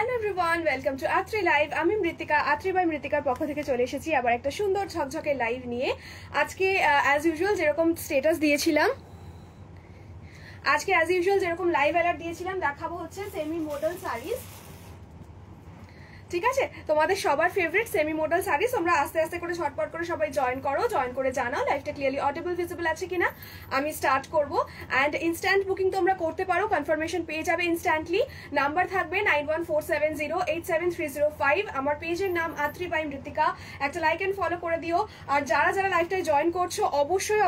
Hello everyone, welcome to Atri live. আমি মৃত্তিকা, Atri by মৃত্তিকার পক্ষ থেকে চলে এসেছি আবার একটা সুন্দর ঝকঝকে লাইভ নিয়ে। আজকে অ্যাজ ইউজুয়াল যেরকম স্টেটাস দিয়েছিলাম, লাইভ অ্যালার্ট দিয়েছিলাম, দেখাবো হচ্ছে সেমি মডেল শাড়িজ। ঠিক আছে, তোমাদের সবার ফেভারিট সেমি মডেল শাড়িজ। তোমরা আস্তে আস্তে করে ঝটপট করে সবাই জয়েন করো, জয়েন করে জানাও লাইভটা ক্লিয়ারলি অডিবল ভিজিবল আছে কিনা। আমি স্টার্ট করব অ্যান্ড ইনস্ট্যান্ট বুকিং তোমরা করতে পারো, কনফার্মেশন পেয়ে যাবে ইনস্ট্যান্টলি। নাম্বার থাকবে 9147087305। আমার পেজের নাম আত্রি বাই মৃত্তিকা। একটা লাইক এন্ড ফলো করে দিও। আর যারা যারা লাইভটায় জয়েন করছো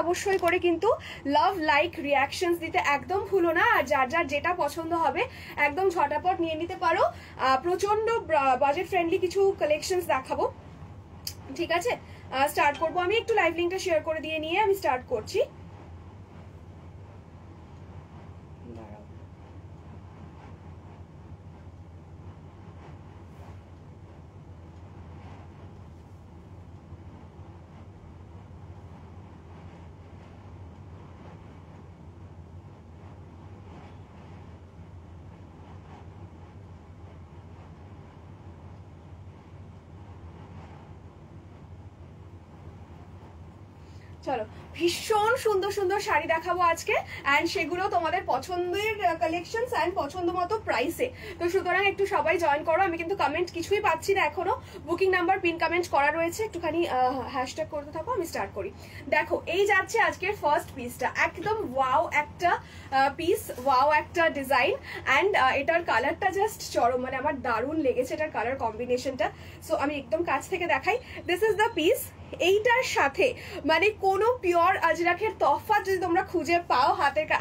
অবশ্যই করে কিন্তু লাভ লাইক রিয়াকশনস দিতে একদম ভুলো না। আর যার যার যেটা পছন্দ হবে একদম ঝটাপট নিয়ে নিতে পারো। প্রচন্ড বাজেট ফ্রেন্ডলি কিছু কালেকশনস দেখাবো। ঠিক আছে, স্টার্ট করবো। আমি একটু লাইভ লিঙ্কটা শেয়ার করে দিয়ে নিয়ে আমি স্টার্ট করছি। চলো, ভীষণ সুন্দর সুন্দর শাড়ি দেখাবো আজকে, অ্যান্ড সেগুলো তোমাদের পছন্দের কালেকশনস অ্যান্ড পছন্দ মতো প্রাইসে। তো সুতরাং একটু সবাই জয়েন করো। আমি কিন্তু কমেন্ট কিছুই পাচ্ছি না এখনো। বুকিং নাম্বার পিন কমেন্ট করা রয়েছে, একটুখানি হ্যাশট্যাগ করতে থাকো। আমি স্টার্ট করি। দেখো, এই যাচ্ছে আজকের ফার্স্ট পিসটা। একদম ওয়াও একটা পিস, ওয়াও একটা ডিজাইন, অ্যান্ড এটার কালারটা জাস্ট চরম, মানে আমার দারুণ লেগেছে এটার কালার কম্বিনেশনটা। সো আমি একদম কাছ থেকে দেখাই। This is the piece. এইটার সাথে মানে কোনো পিওর আজরাকের তফাৎ যদি তোমরা খুঁজে পাও,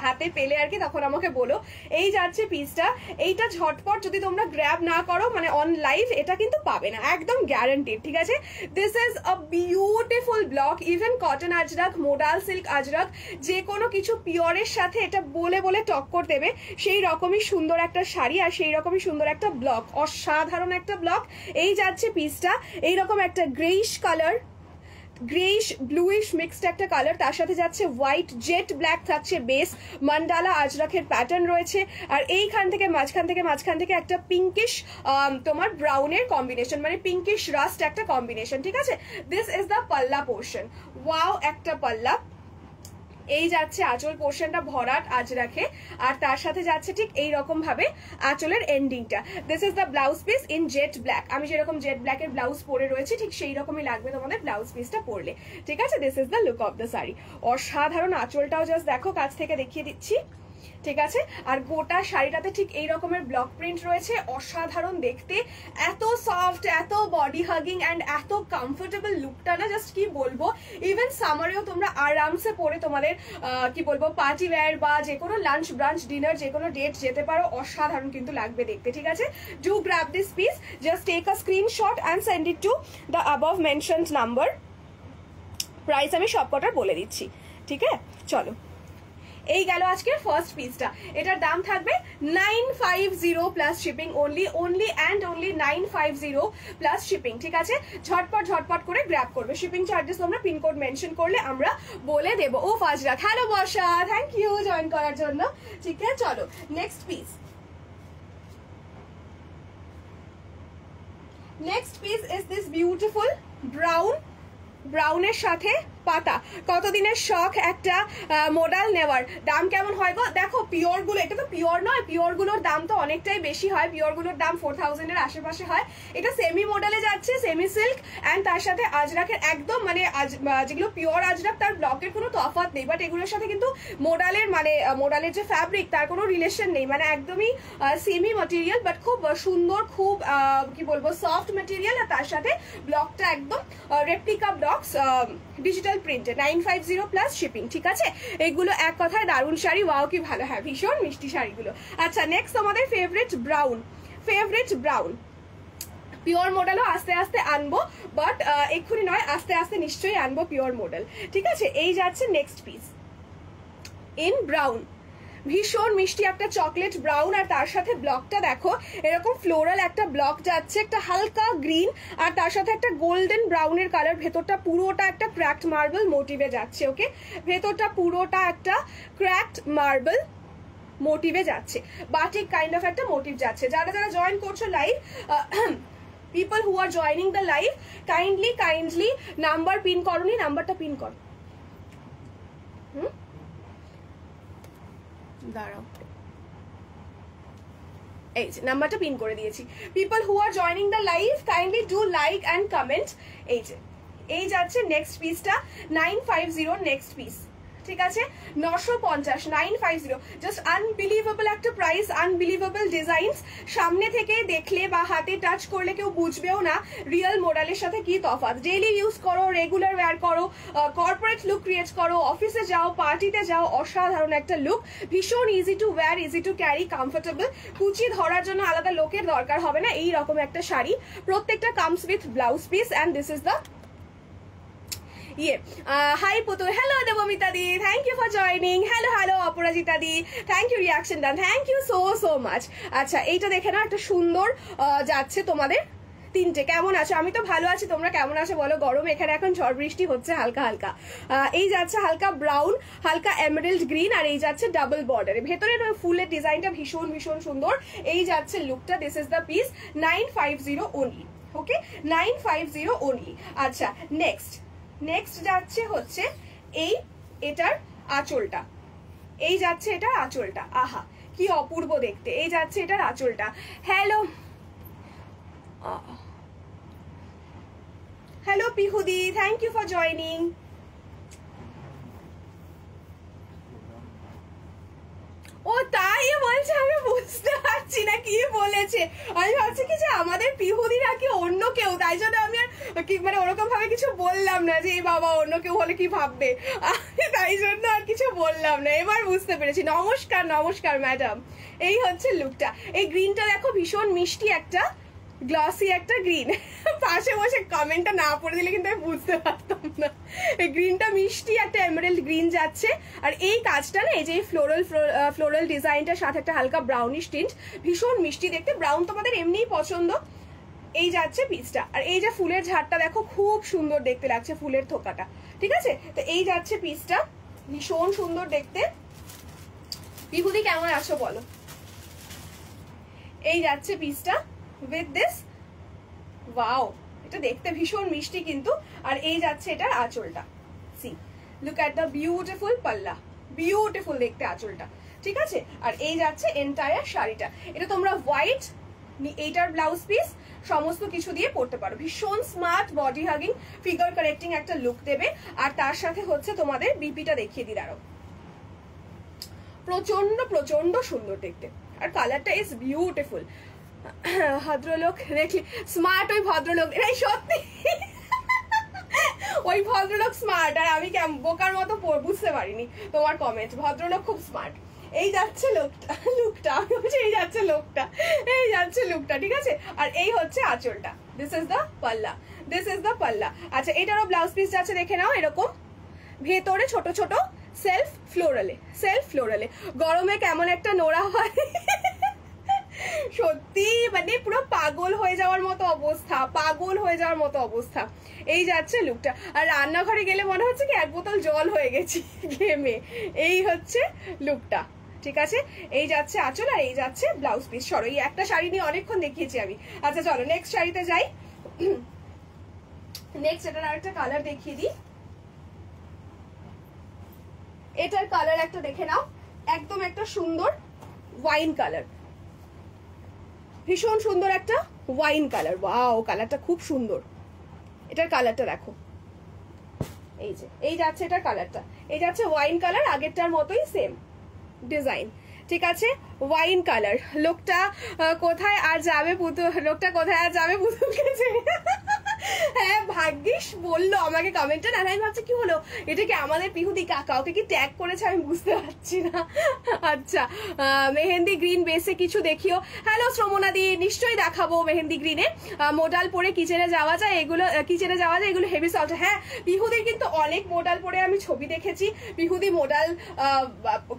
হাতে পেলে আর কি, তখন আমাকে বলো। এই যাচ্ছে পিসটা। এইটা ঝটপট যদি তোমরা গ্র্যাব না করো মানে অন লাইভ, এটা কিন্তু পাবে না, একদম গ্যারান্টিড। ঠিক আছে, this is a beautiful block. Even cotton Ajrak, modal silk Ajrak, যে কোনো কিছু পিওরের সাথে এটা বলে বলে টক্কর দেবে। সেই রকমই সুন্দর একটা শাড়ি আর সেই রকমই সুন্দর একটা ব্লক, অসাধারণ একটা ব্লক। এই যাচ্ছে পিসটা। এইরকম একটা greyish colour, greyish bluish mixed একটা কালার, তার সাথে যাচ্ছে হোয়াইট জেট ব্ল্যাক থাকছে বেস, মান্ডালা আজরাকের প্যাটার্ন রয়েছে। আর এইখান থেকে মাঝখান থেকে একটা পিঙ্কিশ তোমার ব্রাউনের কম্বিনেশন, মানে পিঙ্কিশ রাস্ট একটা কম্বিনেশন। ঠিক আছে, this is the palla portion. Wow একটা পাল্লা। এই যাচ্ছে আঁচল পোর্শনটা ভরাট আজরাকে, আর তার সাথে যাচ্ছে ঠিক এইরকম ভাবে আঁচলের এন্ডিংটা। This is the blouse piece in jet black. আমি যেরকম জেট ব্ল্যাকের ব্লাউজ পরে রয়েছি ঠিক সেই রকমই লাগবে তোমাদের ব্লাউজ পিসটা পরলে। ঠিক আছে, this is the look of the sari. অসাধারণ আঁচলটাও জাস্ট দেখো, কাছ থেকে দেখিয়ে দিচ্ছি। ঠিক আছে, আর গোটা শাড়িটাতে ঠিক এই রকমের ব্লক প্রিন্ট রয়েছে, অসাধারণ দেখতে, এত সফট, এত বডি হাগিং অ্যান্ড এত কমফোর্টেবল লুকটা না, জাস্ট কি বলবো। ইভেন সামারেও তোমরা আরামসে পরে তোমাদের কি বলবো পার্টি ওয়্যার বা যে কোনো লাঞ্চ ব্রাঞ্চ ডিনার যে কোনো ডেট যেতে পারো। অসাধারণ কিন্তু লাগবে দেখতে। ঠিক আছে, do grab this piece, just take a screenshot and send it to the above mentioned number. Price আমি সবকটার বলে দিচ্ছি। ঠিক আছে, চলো। এই গেল আজকের ফার্স্ট পিসটা। এটার দাম থাকবে 950 plus shipping, only and only 950 plus shipping. ঠিক আছে, ঝটপট করে গ্র্যাব করবে। শিপিং চার্জেস তোমরা পিনকোড মেনশন করলে আমরা বলে দেবো। ও ফাজরাক, hello Barsha, thank you join করার জন্য। ঠিক আছে, চলো next piece. Next piece is this beautiful ব্রাউনের সাথে পাতা। কতদিনের শখ একটা মডেল নেওয়ার। দাম কেমন হয় গো? দেখো, পিওর গুলো, এটা তো পিওর নয়, পিওর গুলোর দাম তো অনেকটাই বেশি হয়। পিওর গুলোর দাম 4000 এর আশেপাশে হয়। এটা সেমি মডেলে যাচ্ছে, সেমি সিল্ক, অ্যান্ড তার সাথে আজরাকের একদম মানে যেগুলো পিওর আজরাক তার ব্লকের কোনো তফাৎ নেই, বাট এগুলোর সাথে কিন্তু মোডালের যে ফ্যাব্রিক তার কোনো রিলেশন নেই, মানে একদমই সেমি ম্যাটেরিয়াল, বাট খুব সুন্দর, খুব কি বলবো সফট ম্যাটেরিয়াল। আর তার সাথে ব্লকটা একদম রেপ্লিকা ব্লকস, ডিজিটাল প্রিন্টে। 950 প্লাস শিপিং। ঠিক আছে, এইগুলো এক কথায় দারুণ শাড়ি। ওয়াও কি ভালো, হ্যাঁ ভীষণ মিষ্টি শাড়িগুলো। আচ্ছা, নেক্সট আমাদের ফেভারিট ব্রাউন। পিওর মডেলও আস্তে আস্তে আনবো, বাট এক্ষুনি নয়, আস্তে আস্তে নিশ্চয়ই আনবো পিওর মডেল। ঠিক আছে, এই যাচ্ছে নেক্সট পিস ইন ব্রাউন। ভীষণ মিষ্টি একটা চকলেট ব্রাউন, আর তার সাথে ব্লকটা দেখো এরকম ফ্লোরাল একটা ব্লক যাচ্ছে, একটা হালকা গ্রিন, আর তার সাথে একটা গোল্ডেন ব্রাউনের কালার। ভেতরটা পুরোটা একটা ক্র্যাকড মার্বেল মোটিভে যাচ্ছে। ওকে, ভেতরটা পুরোটা একটা ক্র্যাকড মার্বেল মোটিভে যাচ্ছে, বাটিক কাইন্ড অফ একটা মোটিভ যাচ্ছে। যারা যারা জয়েন করছো live, people who are joining the live, kindly number pin করনি, নাম্বারটা পিন কর। দাঁড়াও, এই যে নাম্বারটা পিন করে দিয়েছি। people who are joining the live, kindly do like and comment। এই যে এই যাচ্ছে নেক্সট পিসটা 950, নেক্সট পিস, ঠিক আছে 950, 950, জাস্ট আনবিলিভেবল একটা প্রাইস, আনবিলিভেবল ডিজাইনস। সামনে থেকে দেখলে বা হাতে টাচ করলে কেউ বুঝবেও না রিয়েল মডেলের সাথে কি তফাৎ। ডেইলি ইউজ করো, রেগুলার ওয়্যার করো, কর্পোরেট লুক ক্রিয়েট করো, অফিসে যাও, পার্টিতে যাও, অসাধারণ একটা লুক, ভীষণ easy to wire, easy to carry, comfortable. কুচি ধরার জন্য আলাদা লোকের দরকার হবে না। এই রকম একটা শাড়ি, প্রত্যেকটা comes with blouse piece, and this is the hi Putu, hello Devamita di, thank you for joining, hello Aparajita di, thank you reaction done, thank you so much। আচ্ছা এইটা দেখে না, একটা সুন্দর যাচ্ছে তোমাদের তিনটে। কেমন আছো? আমি তো ভালো আছি, তোমরা কেমন আছো বলো? গরম এখানে এখন ঝড় বৃষ্টি হচ্ছে হালকা হালকা। এই যাচ্ছে হালকা ব্রাউন, হালকা এমারেল্ড গ্রিন, আর এই যাচ্ছে ডাবল বর্ডারে, ভেতরের ফুলের ডিজাইনটা ভীষণ সুন্দর। এই যাচ্ছে লুকটা, this is the piece, 950 only, okay 950 only. আচ্ছা নেক্সট যাচ্ছে হচ্ছে এটার আঁচলটা, এই যাচ্ছে এটার আঁচলটা, আহা কি অপূর্ব দেখতে। এই যাচ্ছে এটার আঁচলটা। হ্যালো পিহুদি, থ্যাংক ইউ ফর জয়নিং। ও তাই বলছে, আমি বুঝতে পারছি না কি বলেছে। আমি ভাবছি কি যে আমাদের পিহুদিরা কি অন্য কেউ, তাই জন্য আমি আর মানে ওরকম ভাবে কিছু বললাম না যে এই বাবা অন্য কেউ হলে কি ভাববে, তাই জন্য আর কিছু বললাম না। এবার বুঝতে পেরেছি। নমস্কার ম্যাডাম। এই হচ্ছে লুকটা। এই গ্রিনটা দেখো, ভীষণ মিষ্টি একটা গ্লসি একটা গ্রিন। পাশে বসে কমেন্টটা না পড়ে দিলে কিন্তু আমি বুঝতে পারতাম না। এই গ্রিনটা মিষ্টি একটা এমারেল্ড গ্রিন যাচ্ছে, আর এই কাজটা না, এই যে ফ্লোরাল ডিজাইনটার সাথে একটা হালকা ব্রাউনিশ টিন্ট, ভীষণ মিষ্টি দেখতে। ব্রাউন তোমাদের এমনিই পছন্দ। এই যাচ্ছে পিসটা, আর এই যে ফুলের ঝাড়টা দেখো, খুব সুন্দর দেখতে লাগছে ফুলের থোকাটা, ঠিক আছে। তো এই যাচ্ছে পিসটা, ভীষণ সুন্দর দেখতে। বিভূতি কেমন আছো বলো? এই যাচ্ছে পিসটা with this, wow, এটা দেখতে ভীষণ মিষ্টি কিন্তু। আর এই যাচ্ছে এটার আঁচলটা, see look at the beautiful palla, beautiful দেখতে আঁচলটা, ঠিক আছে। আর এই যাচ্ছে এন্টায়ার শাড়িটা। এটা তোমরা হোয়াইট, এইটার ব্লাউজ পিস, সমস্ত কিছু দিয়ে পরতে পারো। ভীষণ smart, body hugging, figure correcting একটা লুক দেবে। আর তার সাথে হচ্ছে তোমাদের বিপিটা দেখিয়ে দিই, দাঁড়াও, প্রচন্ড সুন্দর দেখতে। আর কালারটা ইজ বিউটিফুল। ভদ্রলোক দেখলি স্মার্ট, ওই ভদ্রলোক, এই সত্যি ওই ভদ্রলোক স্মার্ট, আর আমি বোকার মতো বুঝতে পারিনি তোমার কমেন্ট। ভদ্রলোক খুব স্মার্ট। এই যাচ্ছে লুকটা আমি বলছি, এই যাচ্ছে লুকটা, ঠিক আছে। আর এই হচ্ছে আঁচলটা, দিস ইজ দ্য পাল্লা। আচ্ছা এটারও ব্লাউজ পিস যাচ্ছে, দেখে নাও, এরকম ভেতরে ছোট সেলফ ফ্লোরালে। গরমে কেমন একটা নোড়া হয়, সত্যি মানে পুরো পাগল হয়ে যাওয়ার মতো অবস্থা। এই যাচ্ছে লুকটা। আর রান্নাঘরে গেলে মনে হচ্ছে কি 1 বোতল জল হয়ে গেছি ঘেমে। এই হচ্ছে লুকটা, ঠিক আছে। এই যাচ্ছে আঁচল, আর এই যাচ্ছে ব্লাউজ পিস। সরো, এই একটা শাড়ি নিয়ে অনেকক্ষণ দেখিয়েছি আমি। আচ্ছা চলো নেক্সট শাড়িতে যাই। নেক্সট এটার আরেকটা কালার দেখিয়ে দিই। এটার কালার একটা দেখে নাও, একদম একটা সুন্দর ওয়াইন কালার, ভীষণ সুন্দর একটা ওয়াইন কালার। ওয়াও, কালারটা খুব সুন্দর। এটার কালারটা দেখো, এই যে এই যাচ্ছে এটার কালারটা, এই যাচ্ছে ওয়াইন কালার, আগেরটার মতোই সেম ডিজাইন, ঠিক আছে। Wine colour. লোকটা কোথায় আর যাবে পুতু, হ্যাঁ ভাগ্যিস বললো আমাকে কমেন্টে, না আমি ভাবছি কি হলো, এটা কি আমাদের পিহুদি কাকা, ওকে কি ট্যাগ করেছে আমি বুঝতে পারছি না। আচ্ছা মেহেন্দি গ্রিন বেসে কিছু দেখিও। হ্যালো শ্রমণা দি, নিশ্চয়ই দেখাবো মেহেন্দি গ্রিনে। মোডাল পরে কিচেনে যাওয়া যায়, এগুলো হেভি সফট। হ্যাঁ পিহুদির কিন্তু অনেক মোডাল পরে আমি ছবি দেখেছি। পিহুদি মোডাল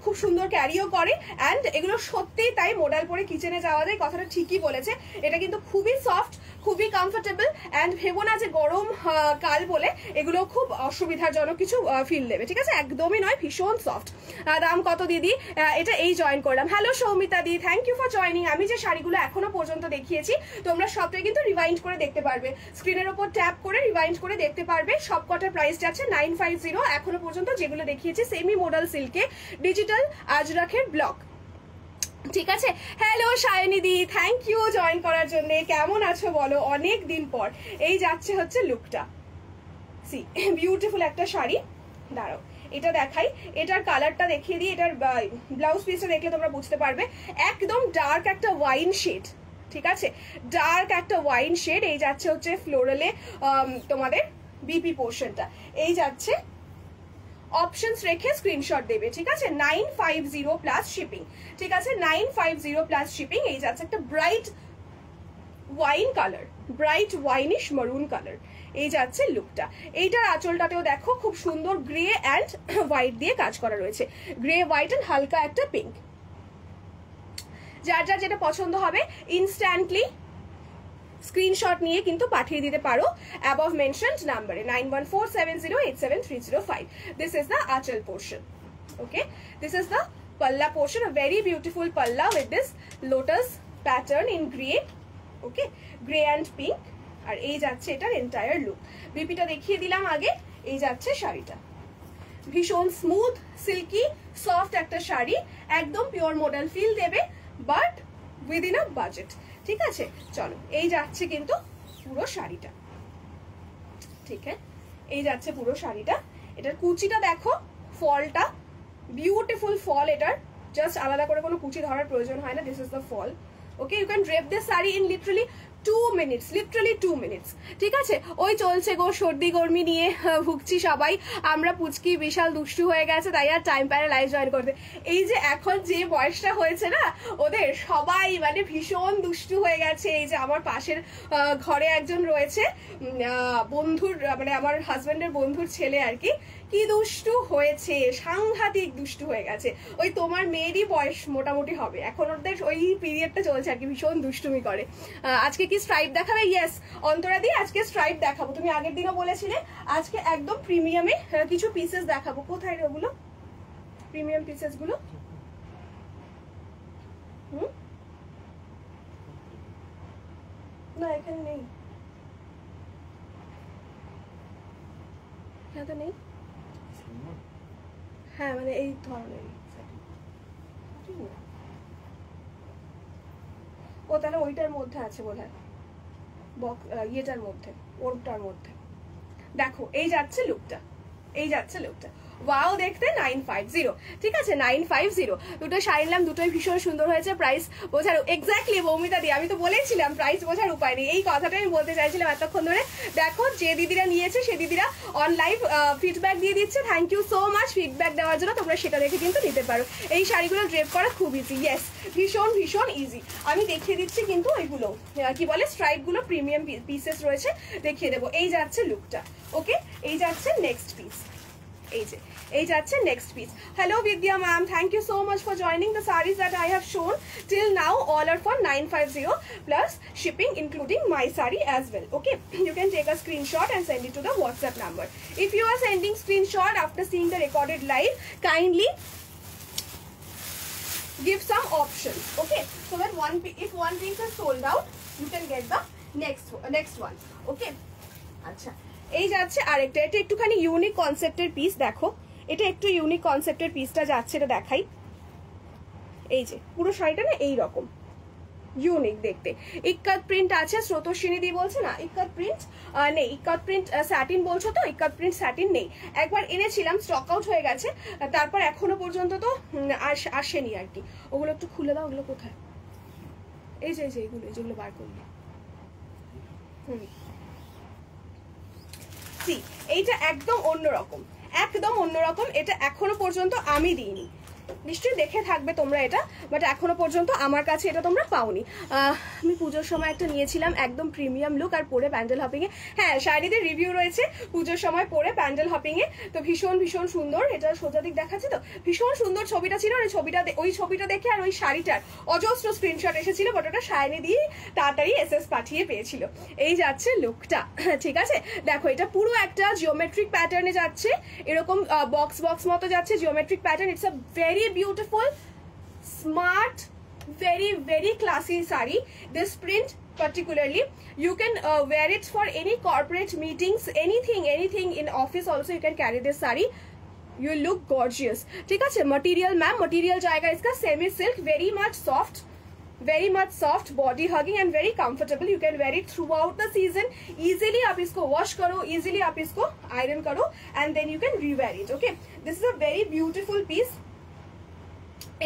খুব সুন্দর ক্যারিও করে, অ্যান্ড এগুলো সত্যিই তাই, মোডাল পরে কিচেনে যাওয়া যায়, কথাটা ঠিকই বলেছে। এটা কিন্তু খুবই সফট, খুবই কমফোর্টেবল অ্যান্ড ভেবো না যে গরম কাল বলে এগুলো খুব অসুবিধাজনক কিছু ফিল দেবে, ঠিক আছে? একদমই নয়, ভীষণ সফট। দাম কত দিদি? এটা এই জয়েন করলাম। Hello Soumita di, thank you for joining. আমি যে শাড়িগুলো এখনো পর্যন্ত দেখিয়েছি তোমরা সবটাই কিন্তু রিভাইন্ড করে দেখতে পারবে, স্ক্রিনের ওপর ট্যাপ করে রিভাইন্ড করে দেখতে পারবে। সব কটার প্রাইস যাচ্ছে 950। এখনো পর্যন্ত যেগুলো দেখিয়েছি সেমি মডেল সিল্কে ডিজিটাল আজরাখের ব্লক, ঠিক আছে? Hello Sayani di, thank you join করার জন্য। কেমন আছো বলো, অনেক দিন পর। এই যাচ্ছে হচ্ছে লুকটা, সি বিউটিফুল একটা শাড়ি। দাঁড়াও এটা দেখাই, এটার কালারটা দেখিয়ে দিই। এটার ব্লাউজ পিসটা দেখলে তোমরা বুঝতে পারবে, একদম ডার্ক একটা ওয়াইন শেড, ঠিক আছে? ডার্ক একটা ওয়াইন শেড। এই যাচ্ছে হচ্ছে ফ্লোরালে তোমাদের বিপি পোর্শনটা। এই যাচ্ছে, অপশনস রেখে স্ক্রিনশট দেবে, ঠিক আছে? 950 প্লাস শিপিং, ঠিক আছে? 950 প্লাস শিপিং। এই যাচ্ছে একটা bright wine colour, bright winish maroon colour. এই যাচ্ছে লুকটা। এইটার আঁচলটাতেও দেখো খুব সুন্দর গ্রে অ্যান্ড হোয়াইট দিয়ে কাজ করা রয়েছে, গ্রে হোয়াইট অ্যান্ড হালকা একটা পিঙ্ক। যার যার যেটা পছন্দ হবে ইনস্ট্যান্টলি স্ক্রিনশট নিয়ে কিন্তু পাঠিয়ে দিতে পারো above mentioned নাম্বারে 9147087305। This is the achal portion. Okay, this is the palla portion, a very beautiful palla with this lotus pattern in grey. Okay, grey and pink. আর এই যাচ্ছে এটার এন্টায়ার লুক। বিপিটা দেখিয়ে দিলাম আগে। এই যাচ্ছে শাড়িটা, ভীষণ স্মুথ সিল্কি সফট একটা শাড়ি, একদম পিওর মডেল ফিল দেবে বাট উইদিন আ বাজেট, ঠিক আছে? চলো এই যাচ্ছে কিন্তু পুরো শাড়িটা, ঠিক আছে? এই যাচ্ছে পুরো শাড়িটা। এটার কুচিটা দেখো, ফলটা বিউটিফুল ফল, এটার জাস্ট আলাদা করে কোনো কুচি ধরার প্রয়োজন হয় না। This is the fall. Okay, you can drape this sari in literally 2 minutes, literally 2 minutes, ঠিক আছে? ওই চলছে গো, সর্দি গরমি নিয়ে ভুগছি সবাই আমরা। পুচকি বিশাল দুষ্টু হয়ে গেছে, তাই আর টাইম পায় না লাইভ জয়েন করতে। এই যে এখন যে বয়সটা হয়েছে না ওদের, সবাই মানে ভীষণ দুষ্টু হয়ে গেছে। এই যে আমার পাশের ঘরে একজন রয়েছে, বন্ধুর মানে আমার হাজবেন্ডের বন্ধুর ছেলে আর কি, কি দুষ্টু হয়েছে, সাংঘাতিক দুষ্টু হয়ে গেছে। ওই তোমার মেয়েরই বয়স মোটামুটি হবে এখন, ওদের ওই পিরিয়ডটা চলছে আর কি, ভীষণ দুষ্টুমি করে। আজকে কি স্ট্রাইপ দেখাবে? ইয়েস অন্তরা দি, আজকে স্ট্রাইপ দেখাবো। তুমি আগের দিনও বলেছিলে আজকে একদম প্রিমিয়ামে কিছু পিসেস দেখাবো। কোথায় রে ওগুলো প্রিমিয়াম পিসেস গুলো? না এখানে নেই, এখানে নেই। হ্যাঁ মানে এই ধরনের, ও তাহলে ওইটার মধ্যে আছে বোধহয়, ইয়েটার মধ্যে, ওরটার মধ্যে। দেখো এই যাচ্ছে লুকটা, এই যাচ্ছে লুকটা। ওয়াও দেখতে 950, ঠিক আছে? 950 দুটো শাড়ি নিলাম, দুটোই ভীষণ সুন্দর হয়েছে। প্রাইস বোঝার এক্স্যাক্টলি বৌমিতা দি, আমি তো বলেছিলাম প্রাইস বোঝার উপায় নেই, এই কথাটা আমি বলতে চাইছিলাম এতক্ষণ ধরে। দেখো যে দিদিরা নিয়েছে সে দিদিরা অন লাইভ ফিডব্যাক দিয়ে দিচ্ছে। Thank you so much feedback দেওয়ার জন্য। তোমরা সেটা দেখে কিন্তু নিতে পারো। এই শাড়িগুলো ড্রেপ করা খুব ইজি, ইয়েস ভীষণ ভীষণ ইজি। আমি দেখিয়ে দিচ্ছি কিন্তু ওইগুলো কি বলে স্ট্রাইপগুলো প্রিমিয়াম পিসেস রয়েছে, দেখিয়ে দেবো। এই যাচ্ছে লুকটা। ওকে, এই যাচ্ছে নেক্সট পিস। এই যে এই যাচ্ছে next piece. Hello Vidya ma'am, thank you so much for joining. The sarees that I have shown till now all are for 950 plus shipping including my saree as well. Okay, you can take a screenshot and send it to the WhatsApp number. If you are sending screenshot after seeing the recorded live, kindly give some options, okay, so that if one piece is sold out you can get the next one. Okay, আচ্ছা এই যাচ্ছে আরেকটা, এটা একটুখানি unique কনসেপ্টের piece. দেখো এটা একটু unique কনসেপ্টের পিসটা যাচ্ছে, এটা দেখাই। এই যে পুরো শাড়িটা না এইরকম ইউনিক দেখতে, ইক্কাত প্রিন্ট আছে। স্রোতস্বিনী দি বলছে না ইক্কাত প্রিন্ট নেই, ইক্কাত প্রিন্ট স্যাটিন বলছো তো, ইক্কাত প্রিন্ট স্যাটিন নেই। একবার এনেছিলাম স্টক আউট হয়ে গেছে, তারপর এখনো পর্যন্ত তো আসেনি আর কি। ওগুলো একটু খুলে দাও, ওগুলো কোথায়? এই যে এইগুলো, যেগুলো বার করলি। এইটা একদম অন্যরকম, একদম অন্যরকম। এটা এখনো পর্যন্ত আমি দিইনি, নিশ্চয়ই দেখে থাকবে তোমরা এটা, বাট এখনো পর্যন্ত আমার কাছে এটা তোমরা পাওনি। আমি পুজোর সময় একটা নিয়েছিলাম একদম প্রিমিয়াম লুক, আর পরে প্যান্ডেল হপিং এ, হ্যাঁ শাড়িদের রিভিউ রয়েছে পুজোর সময় পরে প্যান্ডেল হপিং এ। তো ভীষণ ভীষণ সুন্দর, এটা সোজা দিক দেখাচ্ছি তো, ভীষণ সুন্দর ছবিটা ছিল। আর ওই ছবিটা দেখে আর ওই শাড়িটার অজস্র স্ক্রিনশট এসেছিল, বাট ওটা শাইনি দিয়ে তাড়াতাড়ি এসএস পাঠিয়ে পেয়েছিল। এই যাচ্ছে লুকটা, ঠিক আছে। দেখো এটা পুরো একটা জিওমেট্রিক প্যাটার্নে যাচ্ছে, এরকম বক্স বক্স মতো যাচ্ছে geometric pattern. It's a very beautiful, smart, very classy sari. This print particularly, you can wear it for any corporate meetings, anything in office also you can carry this sari. You look gorgeous. ठीक है, material ma'am, material जाएगा इसका semi silk, very much soft, body hugging and very comfortable. You can wear it throughout the season. Easily आप इसको wash करो, easily आप इसको iron करो, and then you can re-wear it. Okay, this is a very beautiful piece.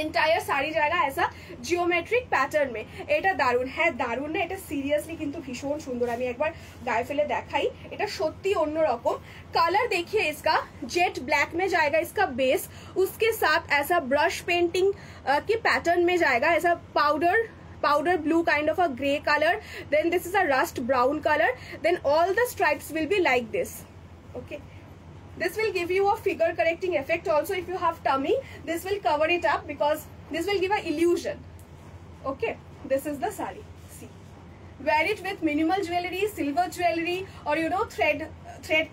Entire sari জায়গা ऐसा geometric pattern में, এটা দারুন, হ্যাঁ দারুন না এটা সিরিয়াসলি কিন্তু ভীষণ সুন্দর। আমি একবার গায়ে ফেলে দেখাই, এটা सत्य অন্যরকম। कलर देखिए इसका, जेट ब्लैक में जाएगा इसका बेस, उसके साथ ऐसा ब्रश पेंटिंग के पैटर्न में जाएगा, ऐसा powder blue kind of a gray color, then this is a rust brown color, then all the stripes will be like this. Okay, this will give you a figure correcting effect also. If you have tummy, this will cover it up because this will give an illusion. Okay, this is the sari. See, wear it with minimal jewelry, silver jewelry, or you know thread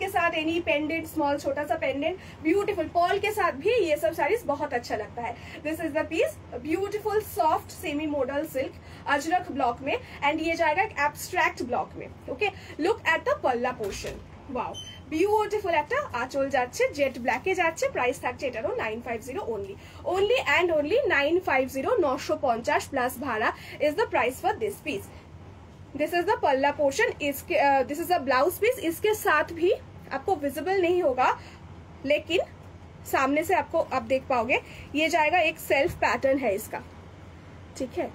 के साथ any pendant, small छोटा सा pendant, beautiful pearl के साथ भी ये सब sarees बहुत अच्छा लगता है। This is the piece, beautiful soft semi modal silk Ajrak block में, and ये जाएगा एक abstract ब्लॉक में। Okay, look at the palla portion. Wow, beautiful একটা আঁচল যাচ্ছে, জেট ব্ল্যাকে যাচ্ছে। প্রাইস থাকছে এটারও 950 only and only 950, 950 प्लस भाड़ा is the price for this piece. This is the palla portion, इसके this is the blouse piece. इसके साथ भी आपको विजिबल नहीं होगा, लेकिन सामने से आपको आप देख पाओगे, ये जाएगा एक सेल्फ पैटर्न है इसका, ठीक है।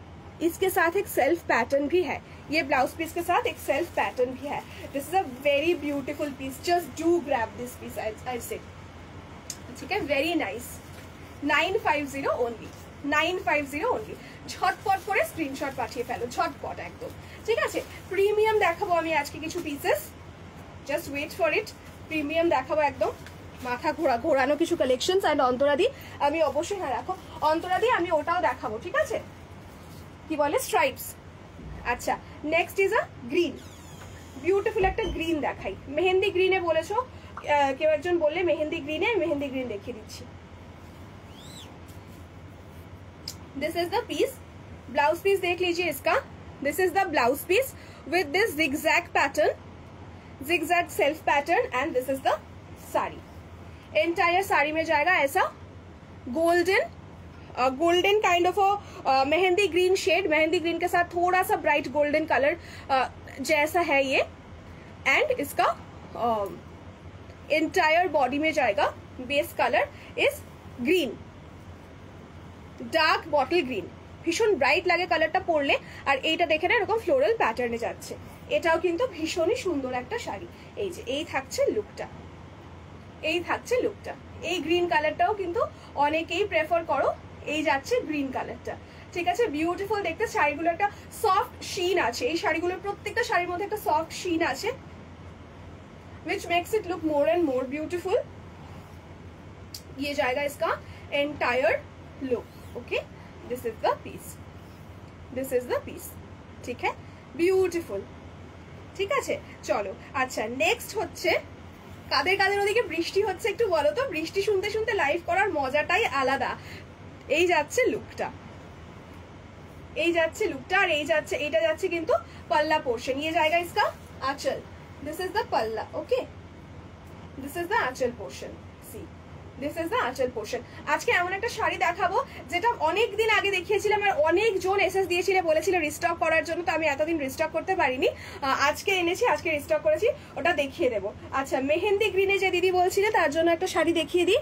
इसके साथ एक सेल्फ पैटर्न भी है, ये ब्लाउज पीस के साथ एक सेल्फ पैटर्न भी है। This is a very beautiful piece, just do grab this piece I say, ठीक है, वेरी नाइस। 950 only, 950 only। ঝটপট করে স্ক্রিনশট পাঠিয়ে ফেলো, ঝটপট একদম, ঠিক আছে। প্রিমিয়াম দেখাবো আমি আজকে কিছু pieces, just wait for it. Premium দেখাবো একদম মাথা ঘোরানো কিছু কালেকশনস। অ্যান্ড অন্তরাদি আমি অবশ্যই, হ্যাঁ রাখো অন্তরাদি, আমি ওটাও দেখাবো, ঠিক আছে। কি বলে স্ট্রাইপস। আচ্ছা, next is a green, beautiful একটা গ্রিন দেখাই। মেহেন্দি গ্রিনে বলেছো কেউ একজন, বললে মেহেন্দি গ্রিনে, মেহেন্দি গ্রিন দেখিয়ে দিচ্ছি। This is the piece, blouse piece देख लीजिए इसका। This is the blouse piece with this zigzag pattern, zigzag self pattern, and this is the sari. Entire sari में जाएगा ऐसा golden kind of mehndi green shade, mehndi green के साथ थोड़ा सा ब्राइट गोल्डन कलर जैसा है ये। एंड इसका एंटायर बॉडी में जाएगा base colour is green, dark bottle green, ভীষণ ব্রাইট লাগে কালারটা পরলে। আর এইটা দেখে না এরকম ফ্লোরাল প্যাটার্নে যাচ্ছে, এটাও কিন্তু ভীষণই সুন্দর একটা শাড়ি। এই যে এই থাকছে লুকটা, এই থাকছে লুকটা। এই গ্রিন কালারটাও কিন্তু অনেকেই প্রেফার করো, এই যাচ্ছে গ্রিন কালারটা, ঠিক আছে। বিউটিফুল দেখতে, শাড়িগুলো একটা সফট শিন আছে, এই শাড়িগুলোর প্রত্যেকটা শাড়ির মধ্যে একটা সফট শিন আছে, which makes it look more and more beautiful। ये जाएगा इसका entire look। Okay, this is the piece, this is the piece, ठीक है, বিউটিফুল, ঠিক আছে। চলো, আচ্ছা নেক্সট হচ্ছে, কাদের কাদের ওদিকে বৃষ্টি হচ্ছে একটু বলো তো। বৃষ্টি শুনতে শুনতে লাইভ করার মজাটাই আলাদা। এই যাচ্ছে লুকটা, এই যাচ্ছে লুকটা, আর এই যাচ্ছে, এইটা যাচ্ছে কিন্তু पल्ला पोर्शन। ये जाएगा इसका आंचल, this is the palla. Okay, this is the aanchal portion. See, this is the aanchal portion. আজকে এমন একটা শাড়ি দেখাবো যেটা অনেক দিন আগে দেখিয়েছিলাম, আর অনেকজন এসএস দিয়েছিল, বলেছিল রিস্টক করার জন্য, তো আমি এতদিন রিস্টক করতে পারিনি, আজকে এনেছি, আজকে রিস্টক করেছি, ওটা দেখিয়ে দেবো। আচ্ছা, মেহেন্দি গ্রিনে যে দিদি বলছিলে তার জন্য একটা শাড়ি দেখিয়ে দিই।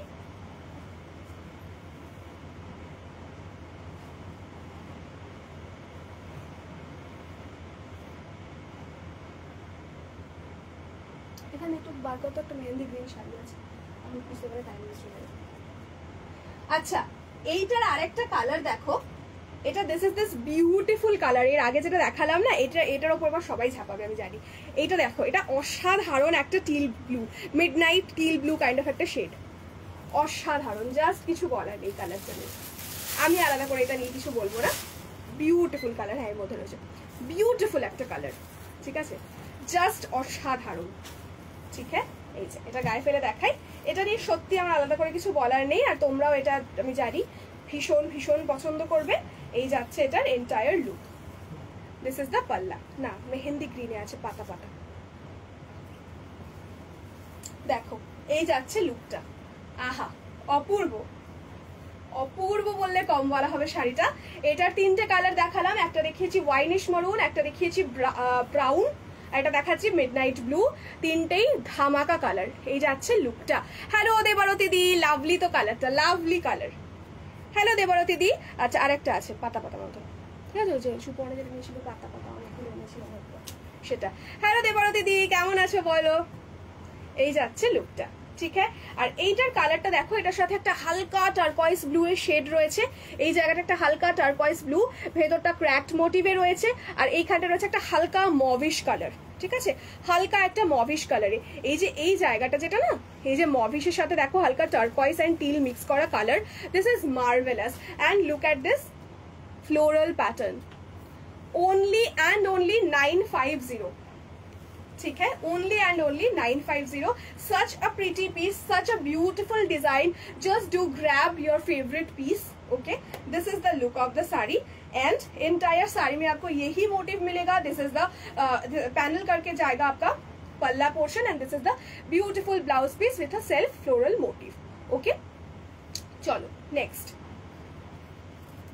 এখানে একটু বার করতে, একটা মেহেন্দি গ্রিন শাড়ি আছে, আমি বুঝতে পারি টাইম ওয়েস্ট হয়ে যাবে। আচ্ছা, এইটার আরেকটা কালার দেখো, এটা this is this beautiful colour. এর আগে যেটা দেখালাম না, এটার ওপর আবার সবাই ঝাপাবে আমি জানি। এইটা দেখো, এটা অসাধারণ একটা teal blue, mid night teal blue kind of একটা শেড, অসাধারণ, জাস্ট কিছু বলার নেই কালার জন্য। আমি আলাদা করে এটা নিয়ে কিছু বলবো না, বিউটিফুল কালার। হ্যাঁ, এর মধ্যে রয়েছে বিউটিফুল একটা কালার, ঠিক আছে, জাস্ট অসাধারণ। ঠিক হ্যাঁ, এই যে এটা গায়ে ফেলে দেখাই, এটা নিয়ে সত্যি আমার আলাদা করে কিছু বলার নেই। আর তোমরাও এটা আমি জানি ভীষণ ভীষণ পছন্দ করবে। এই যাচ্ছে এটার entire look. This is the পাল্লা, না মেহেন্দি গ্রিনে আছে পাতা পাতা। দেখো এই যাচ্ছে লুকটা, আহা অপূর্ব, অপূর্ব বললে কম বলা হবে শাড়িটা। এটার তিনটে কালার দেখালাম, একটা দেখিয়েছি ওয়াইনিশ মারুন, একটা দেখিয়েছি ব্রাউন, এটা দেখাচ্ছি মিডনাইট ব্লু। তিনটেই ধামাকা কালার। এই যাচ্ছে লুকটা। হ্যালো দেবারতী দি, লাভলি তো কালারটা, লাভলি কালার। হ্যালো দেবারতী দি। আচ্ছা আরেকটা আছে পাতা পাতা মতো, ঠিক আছে, ওই যে সুপর্ণা যেটা নিয়েছিল পাতা পাতা, অনেকগুলো এনেছিল সেটা। হ্যালো দেবারতী দি, কেমন আছো বলো। এই যাচ্ছে লুকটা, ঠিক হ্যাঁ। আর এইটার কালারটা দেখো, এটার সাথে একটা হালকা টারকয়েস ব্লু এর শেড রয়েছে। এই জায়গাটা একটা হালকা টারকয়েস ব্লু, ভেতরটা ক্র্যাকড মোটিভে রয়েছে। আর এইখানটা রয়েছে একটা হালকা মভিশ কালার, ঠিক আছে, হালকা একটা মভিশ কালারে। এই যে এই জায়গাটা যেটা না, এই যে মভিশের সাথে দেখো হালকা টারকয়েস এন্ড টিল মিক্স করা colour, this is marvellous. And look at this floral pattern, only and only 950, ठीक है, only and only 950. such a pretty piece, such a beautiful design. just do grab your favorite piece. okay, this is the look of the sari and entire sari में आपको यही motive मिलेगा. this is the panel करके जाएगा आपका पल्ला portion and this is the beautiful blouse piece with a self floral motive. okay, चलो next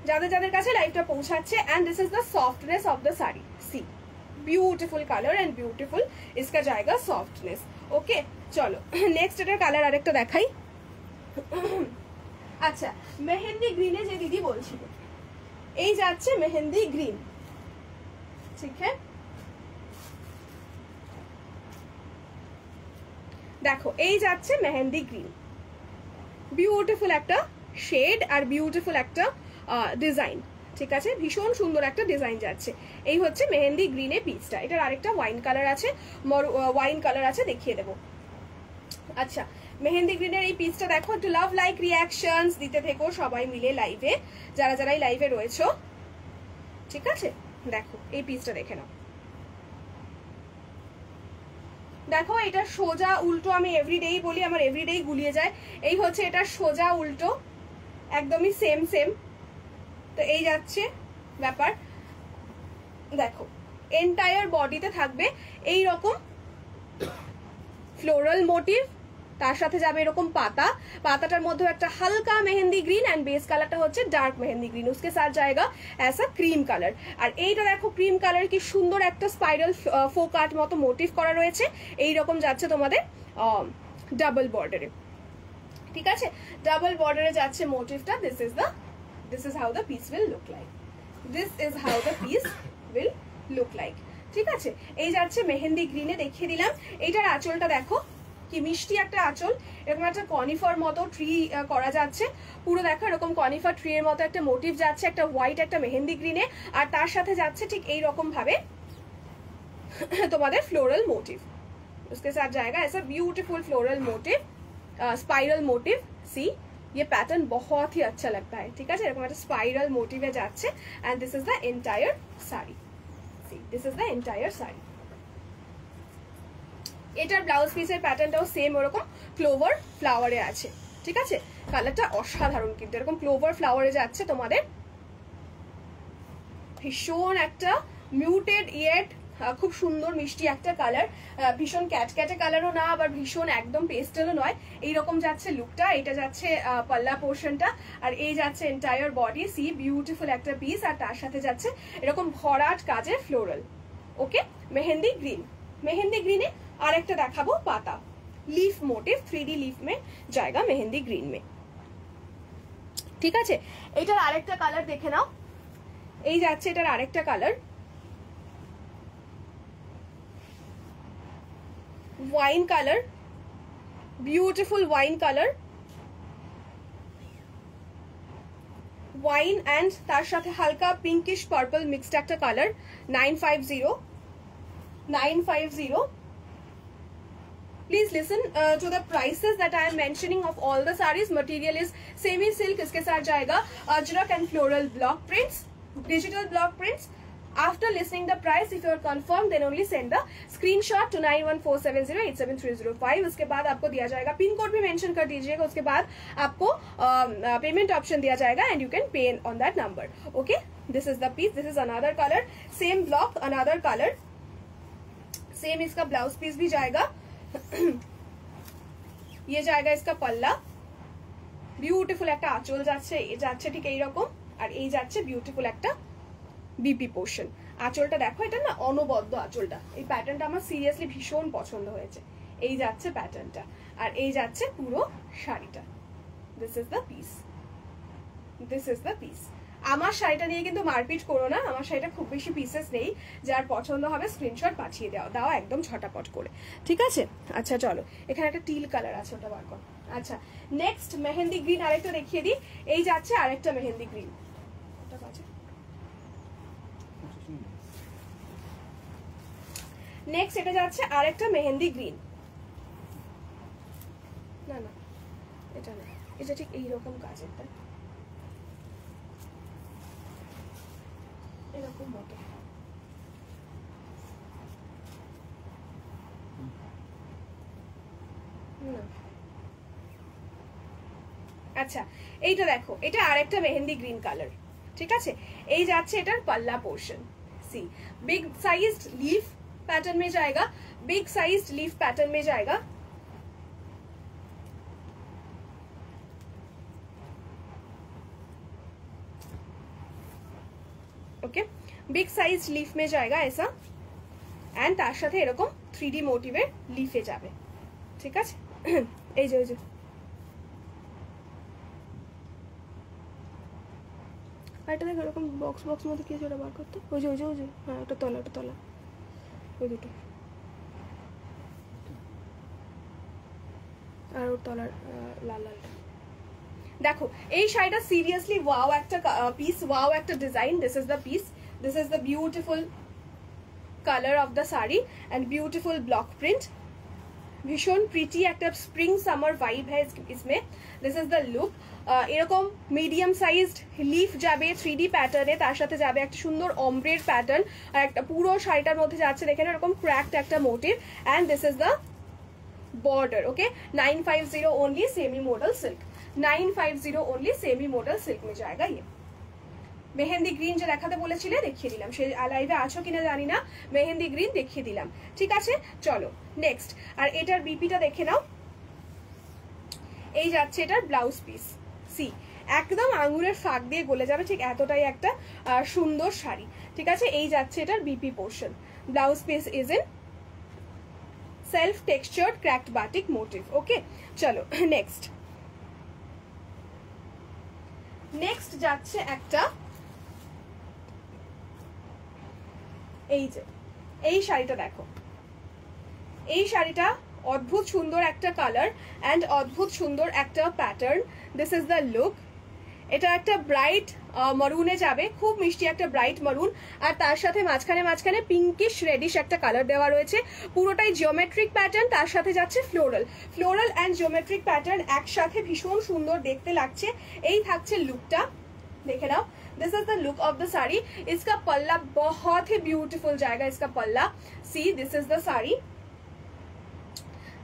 যাদের যাদের কাছে লাইভটা পৌঁছাচ্ছে। and this is the softness of the sari. see, beautiful colour and beautiful इसका जाएगा सॉफ्टनेस. ओके चलो नेक्स्ट এটার কালার আরেকটা দেখাই। আচ্ছা মেহেন্দি গ্রিনে যে দিদি বলছিল, এই যাচ্ছে মেহেন্দি গ্রিন, ঠিক है। দেখো এই যাচ্ছে মেহেন্দি গ্রিন, বিউটিফুল একটা শেড আর বিউটিফুল একটা ডিজাইন, ঠিক আছে, ভীষণ সুন্দর একটা ডিজাইন যাচ্ছে। এই হচ্ছে মেহেন্দি গ্রিনে পিসটা। এটার আরেকটা ওয়াইন কালার আছে, ওয়াইন কালার আছে, দেখিয়ে দেবো। আচ্ছা মেহেন্দি গ্রিনের এই পিসটা দেখো, একটু লাভ লাইক রিয়াকশনস দিতে থেকো সবাই মিলে লাইভে, যারা যারাই লাইভে রয়েছো, ঠিক আছে। দেখো এই পিসটা দেখে নাও, দেখো এটা সোজা উল্টো, আমি এভরিডেই বলি, আমার এভরিডেই গুলিয়ে যায়। এই হচ্ছে এটা সোজা উল্টো, একদমই সেম সেম। তো এই যাচ্ছে ব্যাপার, দেখো এন্টায়ার বডিতে থাকবে এই রকম ফ্লোরাল মোটিভ, তার সাথে যাবে এরকম পাতা, পাতাটার মধ্যে একটা হালকা মেহেন্দি গ্রিন এন্ড বেস কালারটা হচ্ছে ডার্ক মেহেন্দি গ্রিন, उसके साथ जाएगा ऐसा ক্রিম কালার। আর এইটা দেখো ক্রিম কালার কি সুন্দর একটা স্পাইরাল ফোকাট মতো মোটিভ করা রয়েছে, এই রকম যাচ্ছে তোমাদের ডাবল বর্ডারে, ঠিক আছে, ডাবল বর্ডারে যাচ্ছে মোটিভটা। this is how the piece will look like. this is how the piece will look like, ঠিক আছে। এই যাচ্ছে মেহেন্দি গ্রিনে, দেখিয়ে দিলাম। এইটার আঁচলটা দেখো কি মিষ্টি একটা আঁচল, এরকম একটা কনিফার মতো ট্রি করা যাচ্ছে পুরো, দেখো এরকম কনিফার ট্রি এর মতো একটা মোটিভ যাচ্ছে, একটা হোয়াইট একটা মেহেন্দি গ্রিনে, আর তার সাথে যাচ্ছে ঠিক এই রকম ভাবে তোমাদের ফ্লোরাল মোটিভ, उसके साथ जाएगा ऐसा beautiful floral motif, spiral motif. See ये पैटर्न बहुत ही अच्छा लगता है, ठीक है, এরকম একটা স্পাইরাল মোটিভে যাচ্ছে। And this is the entire sari, see this is the entire sari. এটার ব্লাউজ পিসের প্যাটার্নটাও সেম ওরকম ক্লোভার ফ্লাওয়ারে আছে, ঠিক আছে, কালারটা অসাধারণ কিন্তু, এরকম ক্লোভার ফ্লাওয়ারে যাচ্ছে তোমাদের, ভীষণ একটা মিউটেড ইয়েট খুব সুন্দর মিষ্টি একটা কালার, ভীষণ ক্যাটক্যাটে কালারও না, আবার ভীষণ একদম পেস্টেলও নয়, এইরকম যাচ্ছে লুকটা। এটা যাচ্ছে পাল্লা পোর্শনটা, আর এই যাচ্ছে এন্টায়ার বডি। সি বিউটিফুল একটা পিস, আর তার সাথে যাচ্ছে এরকম ভরাট কাজের ফ্লোরাল। ওকে মেহেন্দি গ্রিন, মেহেন্দি গ্রিনে আরেকটা দেখাবো পাতা लीफ मोटिव 3D लीफ में जाएगा मेहंदी ग्रीन में, ঠিক আছে। এটার আরেকটা কালার দেখে নাও, এই যাচ্ছে এটার আরেকটা colour wine colour, beautiful wine colour, wine and তার সাথে হালকা পিঙ্কিশ পার্পল মিক্সড একটা colour, 950. Please listen to the prices that I am mentioning of all the sarees. Material is semi silk, इसके साथ जाएगा Ajrak and floral block prints, digital block prints. After listening the price, if you are confirmed, then only send the screenshot to 9147087305. उसके बाद आपको दिया जाएगा pin code भी mention कर दीजिएगा. उसके बाद आपको पेमेंट ऑप्शन दिया जाएगा and you can pay on that number. Okay, this is the piece. This is another color, same block, another color. Same इसका ब्लाउज पीस भी जाएगा. ये जाएगा इसका पल्ला, বিউটিফুল একটা আঁচল যাচ্ছে, এই যাচ্ছে ঠিক এইরকম, আর এই যাচ্ছে বিউটিফুল একটা বিপি পোর্শন. আঁচলটা দেখো, এটা না অনবদ্য আঁচলটা, এই প্যাটার্নটা আমার সিরিয়াসলি ভীষণ পছন্দ হয়েছে. এই যাচ্ছে প্যাটার্নটা, আর এই যাচ্ছে পুরো শাড়িটা. This is the piece, this is the piece. আমার শাড়িটা নিয়ে কিন্তু মারপিট করো না, আমার শাড়িটা খুব বেশি পিসেস নেই, যার পছন্দ হবে স্ক্রিনশট পাঠিয়ে দাও একদম ছটাপট করে, ঠিক আছে? আচ্ছা চলো, এখানে একটা টিল কালার আছে, ওটা বার করো. আচ্ছা, নেক্সট মেহেন্দি গ্রিন আরেকটা দেখিয়ে দিই. এই যাচ্ছে আরেকটা মেহেন্দি গ্রিন. নেক্সট এটা যাচ্ছে আরেকটা মেহেন্দি গ্রিন. না না, এটা না, এটা ঠিক এইরকম কাজেরটা, এরকম মতো. আচ্ছা, এইটা দেখো, এটা আরেকটা মেহেন্দি গ্রিন কালার, ঠিক আছে? এই যাচ্ছে এটার পাল্লা পোর্শন. सी बिग साइज्ड लीफ पैटर्न में जाएगा, बिग साइज्ड लीफ पैटर्न में जाएगा. ओके, बिग साइज लीफ में जाएगा ऐसा, एंड तार साथे एरकम 3D मोटिवेर लीफे जाबे, ठीक আছে? এই যে এটা দেখ, এরকম বক্স বক্স মধ্যে কি জোড়া বার করতে, ওই যে হ্যাঁ, ওটা তলা ওই দুটো, আর ওর তলার লাল লালটা দেখো. এই শাড়িটা সিরিয়াসলি ওয়াও একটা পিস, ওয়াও একটা design. This is the piece, this is the beautiful colour of the sari and beautiful block print. ভীষণ প্রিটি একটা স্প্রিং সামার ভাইব है इसमें. This is the look. এরকম মিডিয়াম সাইজড লিফ যাবে 3D প্যাটার্নে, তার সাথে যাবে একটা সুন্দর অমব্রের প্যাটার্ন, আর একটা পুরো শাড়িটার মধ্যে যাচ্ছে দেখেন এরকম ক্র্যাকড একটা motif. And this is the border. Okay, 950 only semi model silk, 950 only semi model silk में जाएगा ये. মেহেন্দি গ্রিন যে দেখাতে বলেছিলে দেখিয়ে দিলাম, সে লাইভে আছো কিনা জানি না, মেহেন্দি গ্রিন দেখিয়ে দিলাম, ঠিক আছে? চলো নেক্সট. আর এটার বিপিটা দেখে নাও. এই যাচ্ছে এটার ব্লাউজ পিস. সি একদম আঙুরের ফাঁক দিয়ে গলে যাবে, ঠিক এতটাই একটা সুন্দর শাড়ি, ঠিক আছে? এই যাচ্ছে এটার BP portion. Blouse piece is in self textured cracked batik motif. Okay, চলো নেক্সট. নেক্সট যাচ্ছে একটা, এই যে এই শাড়িটা দেখো, এই শাড়িটা অদ্ভুত সুন্দর একটা কালার এন্ড অদ্ভুত সুন্দর একটা pattern. This is the look. এটা একটা ব্রাইট মারুনে যাবে, খুব মিষ্টি একটা ব্রাইট মারুন, আর তার সাথে মাঝখানে পিঙ্কিশ রেডিশ একটা কালার দেওয়া রয়েছে. পুরোটাই জিওমেট্রিক প্যাটার্ন, তার সাথে যাচ্ছে ফ্লোরাল এন্ড জিওমেট্রিক প্যাটার্ন একসাথে ভীষণ সুন্দর দেখতে লাগছে. এই থাকছে লুকটা, देखे ना. This is the look of the sari. इसका पल्ला बहुत ही ब्यूटीफुल जाएगा, इसका पल्ला. See this is the sari,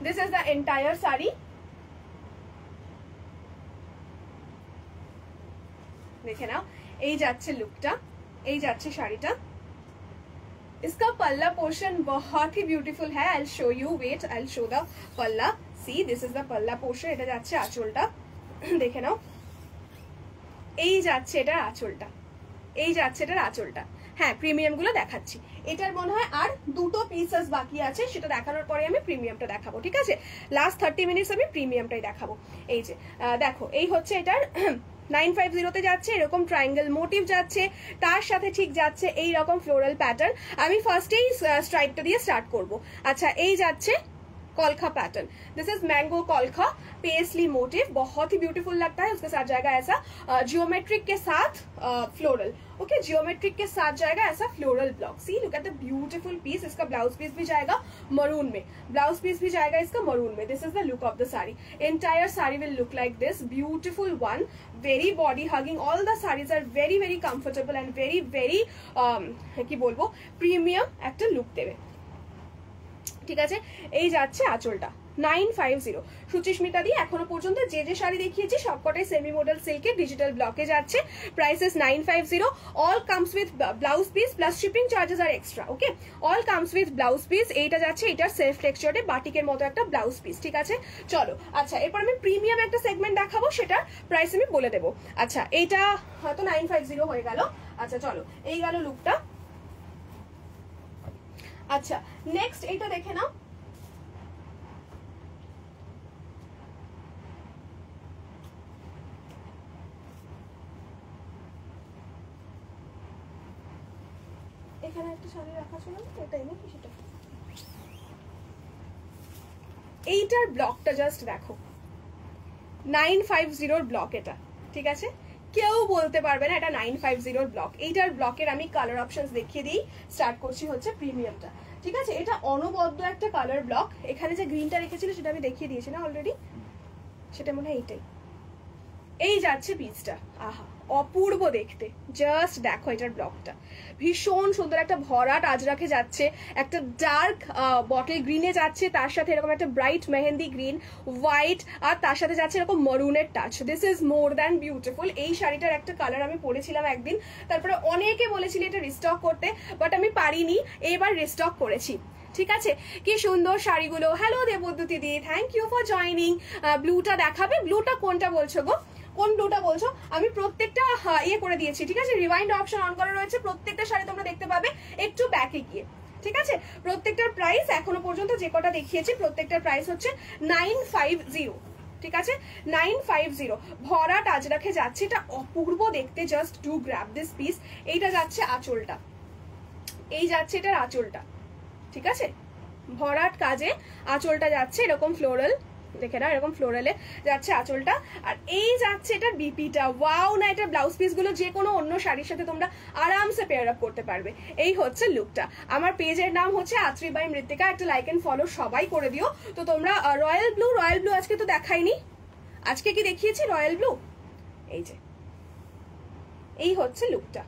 this is the entire sari. देखे ना, এই যাচ্ছে লুকটা, এই যাচ্ছে শাড়িটা. इसका पल्ला पोर्शन बहुत ही ब्यूटीफुल है. I will show you, wait, I will show the palla. See this is the palla portion. এটা যাচ্ছে আঁচলটা, দেখে নাও. এই যাচ্ছে এটার আঁচলটা, এই যাচ্ছে এটার আঁচলটা. হ্যাঁ, প্রিমিয়াম গুলো দেখাচ্ছি. এটার মনে হয় আর দুটো পিসেস বাকি আছে, সেটা দেখানোর পরে আমি প্রিমিয়ামটা দেখাবো, ঠিক আছে? লাস্ট 30 মিনিটস আমি প্রিমিয়ামটাই দেখাবো. এই যে দেখো, এই হচ্ছে এটার 950 যাচ্ছে এরকম ট্রায়াঙ্গেল মোটিভ যাচ্ছে, তার সাথে ঠিক যাচ্ছে এই রকম ফ্লোরাল প্যাটার্ন. আমি ফার্স্টেই স্ট্রাইপটা দিয়ে স্টার্ট করব. আচ্ছা, এই যাচ্ছে कॉलखा पैटर्न, दिस इज मैंगो कॉलखा पेस्ली मोटिव, बहुत ही ब्यूटीफुल लगता है। उसके साथ जाएगा ऐसा जियोमेट्रिक के साथ फ्लोरल, ओके जियोमेट्रिक के साथ जाएगा ऐसा floral block. See look at the beautiful piece. इसका ब्लाउज पीस भी जाएगा मरून में, ब्लाउज पीस भी जाएगा इसका मरून में। This is the look of the sari, entire sari will look like this, beautiful one, very body hugging, all the saris are very very comfortable and very very কি বলবো premium একটা লুক দেবে, ঠিক আছে। এই যাচ্ছে আঁচলটা 950। সুচিস্মিতা দি এখনো পর্যন্ত যে যে শাড়ি দেখিয়েছি সবকটাই সেমি মডেল সিল্কের ডিজিটাল ব্লকে যাচ্ছে, prices 950, all comes with blouse piece plus shipping charges are extra, okay all comes with blouse piece. এইটা যাচ্ছে, এটার সেলফ টেক্সচারে বাটিকের মতো একটা ব্লাউজ পিস, ঠিক আছে। চলো আচ্ছা এরপর আমি প্রিমিয়াম একটা সেগমেন্ট দেখাবো, সেটার প্রাইস আমি বলে দেবো। আচ্ছা এইটা হয়তো 950 হয়ে গেল। আচ্ছা চলো এই গেল লুকটা। আচ্ছা নেক্সট এইটা দেখে নাও, এখানে একটা শাড়ি রাখা ছিল, এটাই নাকি সেটা, এইটার ব্লকটা জাস্ট দেখো, 950 ব্লক এটা, ঠিক আছে। কেউ বলতে পারবে না এটা 950 ব্লক। এইটার ব্লকের আমি কালার অপশনস দেখিয়ে দিই। স্টার্ট করছি হচ্ছে প্রিমিয়ামটা, ঠিক আছে। এটা অনবদ্য একটা কালার ব্লক। এখানে যে গ্রিনটা রেখেছিল সেটা আমি দেখিয়ে দিয়েছি না অলরেডি, সেটা মনে হয় এইটাই। এই যাচ্ছে পিসটা, আহা অপূর্ব দেখতে, জাস্ট দেখো এটার ব্লকটা ভীষণ সুন্দর, একটা ভরাট আজরাকে যাচ্ছে, একটা ডার্ক বটল গ্রিনে যাচ্ছে, তার সাথে এরকম একটা ব্রাইট মেহেন্দি গ্রিন, হোয়াইট, আর তার সাথে যাচ্ছে এরকম মরুনের টাচ। This is more than beautiful. এই শাড়িটার একটা কালার আমি পরেছিলাম একদিন, তারপরে অনেকে বলেছিল এটা রিস্টক করতে, বাট আমি পারিনি, এবার রিস্টক করেছি, ঠিক আছে। কি সুন্দর শাড়িগুলো। হ্যালো দেবদ্যুতি দি, থ্যাংক ইউ ফর জয়নিং। ব্লুটা দেখাবে, ব্লুটা কোনটা বলছো গো, কোন ব্লুটা বলছো? আমি প্রত্যেকটা ইয়ে করে দিয়েছি, ঠিক আছে, রিওয়াইন্ড অপশন অন করা রয়েছে, প্রত্যেকটা শাড়ি তোমরা দেখতে পাবে একটু ব্যাকে গিয়ে, ঠিক আছে। প্রত্যেকটার প্রাইস এখনো পর্যন্ত যে কটা দেখিয়েছি প্রত্যেকটার প্রাইস হচ্ছে 950, ঠিক আছে 950। ভরাট আজরাখে যাচ্ছে, এটা অপূর্ব দেখতে, just do grab this piece. এইটা যাচ্ছে আঁচলটা, এই যাচ্ছে এটার আঁচলটা, ঠিক আছে, ভরাট কাজে আঁচলটা যাচ্ছে এরকম ফ্লোরাল, দেখে না এরকম ফ্লোরালে যাচ্ছে আঁচলটা, আর এই যাচ্ছে এটার বিপিটা। ওয়াও না, এটা ব্লাউজ পিস গুলো যে কোনো অন্য শাড়ির সাথে তোমরা আরামসে পেয়ার আপ করতে পারবে। এই হচ্ছে লুকটা। আমার পেজের নাম হচ্ছে আত্রি বাই মৃত্তিকা, একটা লাইক এন্ড ফলো সবাই করে দিও। তো তোমরা রয়্যাল ব্লু আজকে তো দেখাইনি, আজকে কি দেখিয়েছি রয়্যাল ব্লু, এই যে এই হচ্ছে লুকটা।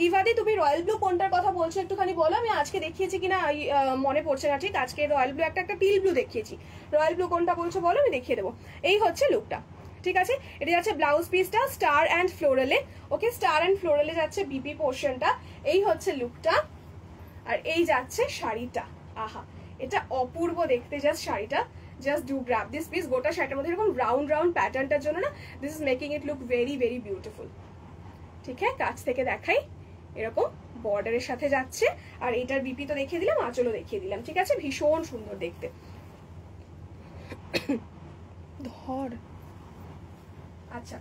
ইভাদি তুমি রয়্যাল ব্লু কোনটার কথা বলছো একটুখানি বলো, আমি আজকে দেখিয়েছি কিনা মনে পড়ছে না ঠিক। আজকে রয়্যাল ব্লু একটা টিল ব্লু দেখিয়েছি, রয়্যাল ব্লু কোনটা বলছো বলো, আমি দেখিয়ে দেবো। এই হচ্ছে লুকটা, ঠিক আছে। এটা যাচ্ছে ব্লাউজ পিসটা স্টার অ্যান্ড ফ্লোরালে, ওকে স্টার অ্যান্ড ফ্লোরালে যাচ্ছে বিপি পোর্শনটা। এই হচ্ছে লুকটা, আর এই যাচ্ছে শাড়িটা, আহা এটা অপূর্ব দেখতে জাস্ট শাড়িটা। Just do grab this piece. গোটা শাড়িটার মধ্যে এরকম রাউন্ড রাউন্ড প্যাটার্নটার জন্য না, this is making it look very very beautiful, ঠিক আছে। কাছ থেকে দেখাই, এরকম বর্ডারের সাথে যাচ্ছে, আর এটার বিপি তো দেখিয়ে দিলাম, আঁচলও দেখিয়ে দিলাম, ঠিক আছে। ভীষণ সুন্দর দেখতে। ধর আচ্ছা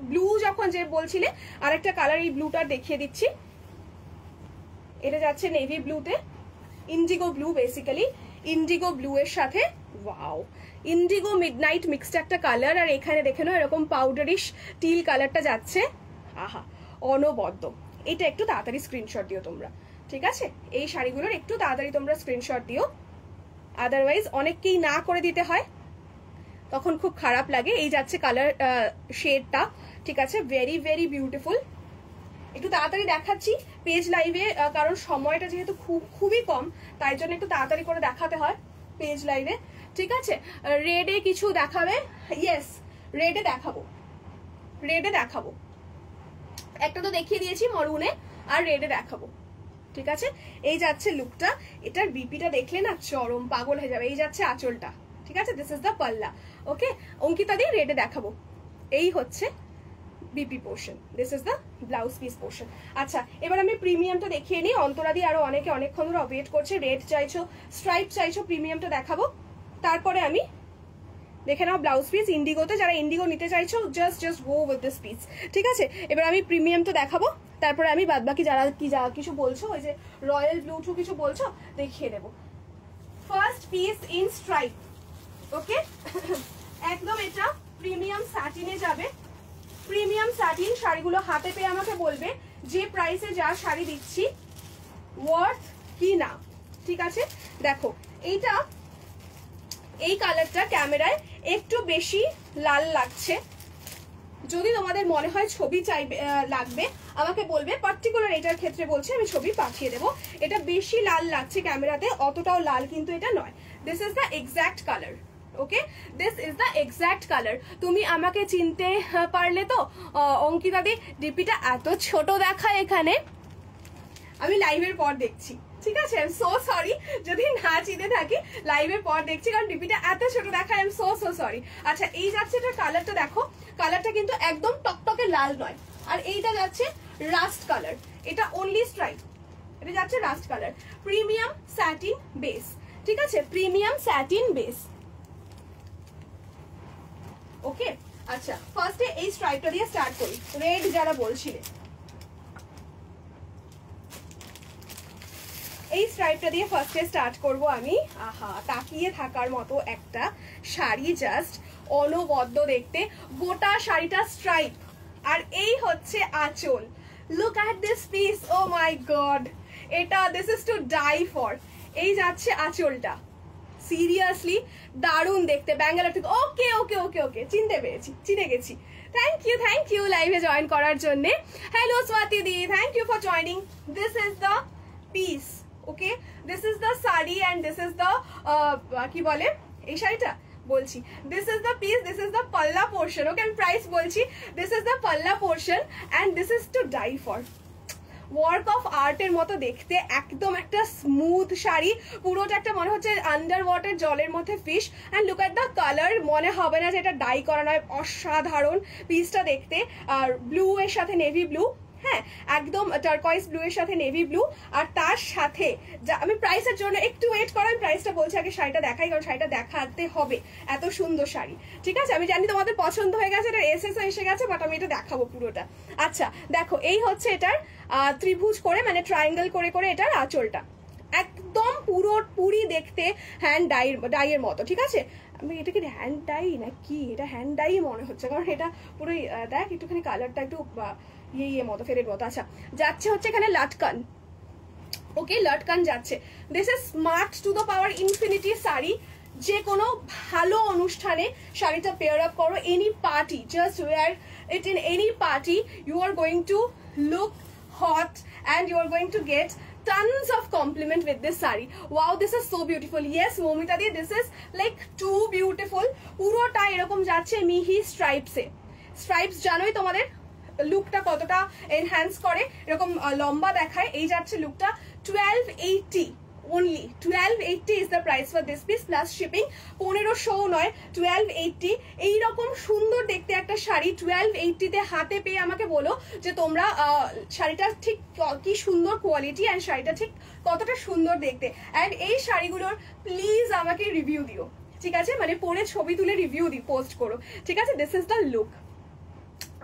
ব্লু যখন যে বলছিলে, আরেকটা কালার এই ব্লুটার দেখিয়ে দিচ্ছি। এটা যাচ্ছে নেভি ব্লুতে, indigo blue, basically indigo blue এর সাথে, ওয়াও ইন্ডিগো মিডনাইট মিক্সড একটা কালার, আর এখানে দেখে নাও এরকম পাউডারিশ টিল কালারটা যাচ্ছে, আহা অনবদ্য। এটা একটু তাড়াতাড়ি স্ক্রিনশট দিও তোমরা, ঠিক আছে। এই শাড়িগুলোর একটু তাড়াতাড়ি তোমরা স্ক্রিনশট দিও, আদারওয়াইজ অনেককেই না করে দিতে হয়, তখন খুব খারাপ লাগে। এই যাচ্ছে কালার শেডটা, ঠিক আছে, ভেরি ভেরি বিউটিফুল। একটু তাড়াতাড়ি দেখাচ্ছি পেজ লাইভে, কারণ সময়টা যেহেতু খুবই কম, তাই জন্য একটু তাড়াতাড়ি করে দেখাতে হয় পেজ লাইভে, ঠিক আছে। রেডে কিছু দেখাবে? ইয়েস, রেডে দেখাবো, রেডে দেখাবো। একটা তো দেখিয়ে দিয়েছি মরুনে, আর রেডে দেখাবো, ঠিক আছে। এই যাচ্ছে লুকটা, এটার বিপিটা দেখলে না চরম পাগল হয়ে যাবে। এই যাচ্ছে আঁচলটা, ঠিক আছে, দিস ইজ দ্য পাল্লা, ওকে। অঙ্কিতা দিয়ে রেডে দেখাবো। এই হচ্ছে BP portion, this is the blouse piece portion. আচ্ছা এবার আমি প্রিমিয়ামটা দেখিয়ে নিই। অন্তরা দিয়ে আরো অনেকে অনেকক্ষণ ধরে ওয়েট করছে, রেড চাইছো, স্ট্রাইপ চাইছো, প্রিমিয়ামটা দেখাবো, তারপরে আমি দেখে নাও ব্লাউজ পিস ইন্ডিগোতে। যারা ইন্ডিগো নিতে চাইছো just go with this piece, ঠিক আছে। এবার আমি প্রিমিয়ামটা দেখাবো, তারপরে আমি বাদবাকি যারা কিছু বলছো, ওই যে রয়্যাল ব্লু কিছু বলছো, দেখিয়ে দেবো। First piece in stripe. Okay একদম এটা প্রিমিয়াম স্যাটিনে যাবে। প্রিমিয়াম স্যাটিন শাড়িগুলো হাতে পেয়ে আমাকে বলবে যে প্রাইসে যা শাড়ি দিচ্ছি ওয়ার্থ কি না। ঠিক আছে, দেখো এইটা, এই কালারটা ক্যামেরায় একটু বেশি লাল লাগছে। যদি তোমাদের মনে হয় ছবি চাইবে লাগবে আমাকে বলবে, পার্টিকুলার এটার ক্ষেত্রে বলছি আমি ছবি পাঠিয়ে দেবো। এটা বেশি লাল লাগছে ক্যামেরাতে, অতটাও লাল কিন্তু এটা নয়। This is the exact colour. Okay, this is the exact colour. তুমি আমাকে চিনতে পারলে তো অঙ্কিতা দি? ডিপিটা এত ছোট দেখায় এখানে, আমি লাইভের পর দেখছি। ঠিক আছে, আই এম সো সরি যদি না চিনে থাকি, লাইভের পর দেখছি কারণ ডিপিটা এত ছোট দেখায়। I am so sorry. আচ্ছা, এই যাচ্ছে এটার কালারটা দেখো, কালারটা কিন্তু একদম টকটকে লাল নয়। আর এইটা যাচ্ছে রাস্ট কালার, এটা অনলি স্ট্রাইপ, এটা যাচ্ছে rushed colour. Premium satin base. ঠিক আছে, প্রিমিয়াম স্যাটিন বেস। ওকে, আচ্ছা ফার্স্টে এই স্ট্রাইপটা দিয়ে স্টার্ট করি। রেড যারা বলছিলে, এই স্ট্রাইপটা দিয়ে ফার্স্টে স্টার্ট করব আমি। আহা, তাকিয়ে থাকার মতো একটা শাড়ি, জাস্ট অনবদ্য দেখতে, গোটা শাড়িটা স্ট্রাইপ। আর এই হচ্ছে আঁচল। Look at this piece, oh my god, এটা this is to die for. এই যাচ্ছে আঁচলটা, সিরিয়াসলি দারুণ দেখতে। ব্যাঙ্গালোর থেকে। ওকে ওকে ওকে ওকে, চিনতে পেরেছি, চিনে গেছি। থ্যাংক ইউ লাইভে জয়েন করার জন্য। Hello Swati di, thank you for joining. This is the piece. Okay, this is the sari and this is the কি বলে এই শাড়িটা বলছি, this is the piece, this is the palla portion. Okay, আমি প্রাইস বলছি, this is the palla portion and this is to die for. Work of আর্টের মতো দেখতে, একদম একটা স্মুথ শাড়ি, পুরোটা একটা মনে হচ্ছে আন্ডার ওয়াটার, জলের মধ্যে fish. And look at the colour, মনে হবে না যে এটা ডাই করা নয়। অসাধারণ পিসটা দেখতে। আর ব্লু এর সাথে নেভি ব্লু, হ্যাঁ একদম টার্কয়েজ ব্লু এর সাথে নেভি ব্লু। আর তার সাথে আমি প্রাইসের জন্য একটু ওয়েট করো, আমি প্রাইসটা বলছি, আগে শাড়িটা দেখাই, কারণ শাড়িটা দেখাতে হবে, এত সুন্দর শাড়ি। ঠিক আছে, আমি জানি তোমাদের পছন্দ হয়ে গেছে, এটা এসএসও এসে গেছে, বাট আমি এটা দেখাবো পুরোটা। আচ্ছা দেখো, এই হচ্ছে এটার ত্রিভুজ করে, মানে ট্রায়াঙ্গেল করে করে এটার আঁচলটা, একদম পুরি দেখতে হ্যান্ড ডাইয়ের মতো। ঠিক আছে, আমি এটা কি হ্যান্ড ডাই না কি, এটা হ্যান্ড ডাই মনে হচ্ছে, কারণ এটা পুরোই দেখ একটুখানি কালারটা একটু ইয়ে মতো, ফেরের মতো। আচ্ছা, যাচ্ছে হচ্ছে এখানে লাটকান। ওকে, লাটকান যাচ্ছে। This is smart to the power infinity sari. যে কোনো ভালো অনুষ্ঠানে শাড়িটা পেয়ার আপ করো, any party, just wear it in any party, you are going to look hot and you are going to get tons of compliment with this saree. Wow, this is so beautiful. Yes Momita di, this is like too beautiful. পুরোটা এরকম যাচ্ছে মিহি স্ট্রাইপসে। Stripes জানোই তোমাদের লুকটা কতটা enhance করে, এরকম লম্বা দেখায়। এই যাচ্ছে লুকটা 1280 only, 1280 is the price for this piece plus shipping. 1500 নয়, 1280। এইরকম সুন্দর দেখতে একটা শাড়ি 1280 তে হাতে পেয়ে আমাকে বলো যে তোমরা শাড়িটা ঠিক কি সুন্দর কোয়ালিটি অ্যান্ড শাড়িটা ঠিক কতটা সুন্দর দেখতে। অ্যান্ড এই শাড়িগুলোর প্লিজ আমাকে রিভিউ দিও, ঠিক আছে, মানে পরে ছবি তুলে রিভিউ পোস্ট করো। ঠিক আছে, দিস ইজ দ্য লুক।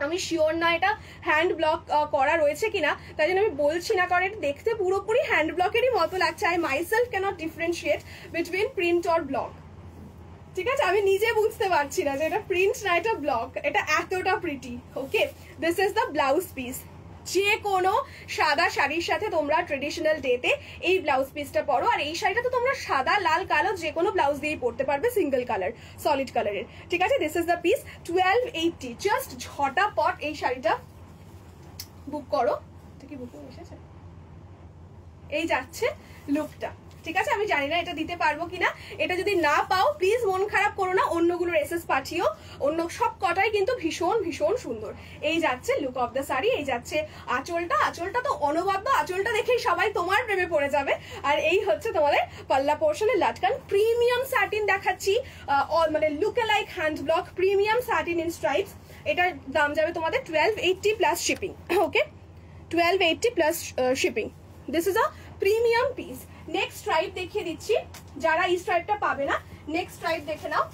আমি শিওর না এটা হ্যান্ড ব্লক করা রয়েছে কিনা, তাই জন্য আমি বলছি না, কারণ এটা দেখতে পুরোপুরি হ্যান্ড ব্লকেরই মতো লাগছে। I myself can't differentiate between print or block. ঠিক আছে, আমি নিজে বুঝতে পারছি না যে এটা প্রিন্ট না এটা ব্লক, এটা এতটা pretty. Okay, this is the blouse piece. যে কোনো সাদা শাড়ির সাথে তোমরা ট্রেডিশনাল ডেতে এই ব্লাউজ পিসটা পরো। আর এই শাড়িটা তো তোমরা সাদা লাল কালো যে কোনো ব্লাউজ দিয়েই পরতে পারবে, সিঙ্গেল কালার, সলিড কালারের। ঠিক আছে, this is the piece 1280। Just ঝটাপট এই শাড়িটা বুক করো। কি বুক এসেছে? এই যাচ্ছে লুকটা। ঠিক আছে, আমি জানি না এটা দিতে পারবো কিনা। এটা যদি না পাও প্লিজ মন খারাপ করো না, অন্যগুলোর এসএস পাঠিও, অন্য সব কটাই কিন্তু ভীষণ ভীষণ সুন্দর। এই যাচ্ছে লুক অফ দ্য শাড়ি। এই যাচ্ছে আঁচলটা, আঁচলটা তো অনবদ্য, আঁচলটা দেখেই সবাই তোমার প্রেমে পড়ে যাবে। আর এই হচ্ছে তোমাদের পাল্লা পোর্শনের লাটকান। প্রিমিয়াম স্যাটিন দেখাচ্ছি, মানে লুকে like hand block, premium satin in stripes. এটার দাম যাবে তোমাদের 1280 plus shipping. Okay, 1280 plus shipping. This is a premium piece. Next stripe দেখিয়ে দিচ্ছি, যারা এই স্ট্রাইপটা পাবে না নেক্সট স্ট্রাইপ দেখে নাও।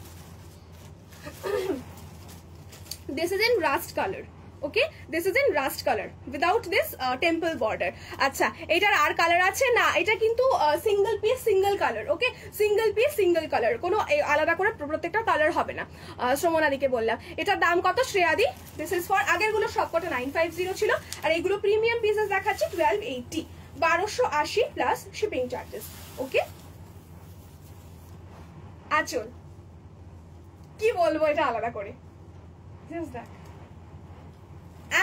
This is in rust colour. Okay, this is in rust colour without this temple border. আচ্ছা, এটার আর কালার আছে না? এটা কিন্তু single piece single colour. Okay, single piece single colour, কোনো আলাদা করে প্রত্যেকটা কালার হবে না। শ্রমণাদিকে বললাম। এটার দাম কত শ্রেয়াদি? দিস ইজ ফর, আগেরগুলো সবকটা 950 ছিল, আর এইগুলো প্রিমিয়াম পিসেস দেখাচ্ছি 1280, 1280 প্লাস শিপিং চার্জেস। ওকে, আঁচল কি বলবো এটা আলাদা করে,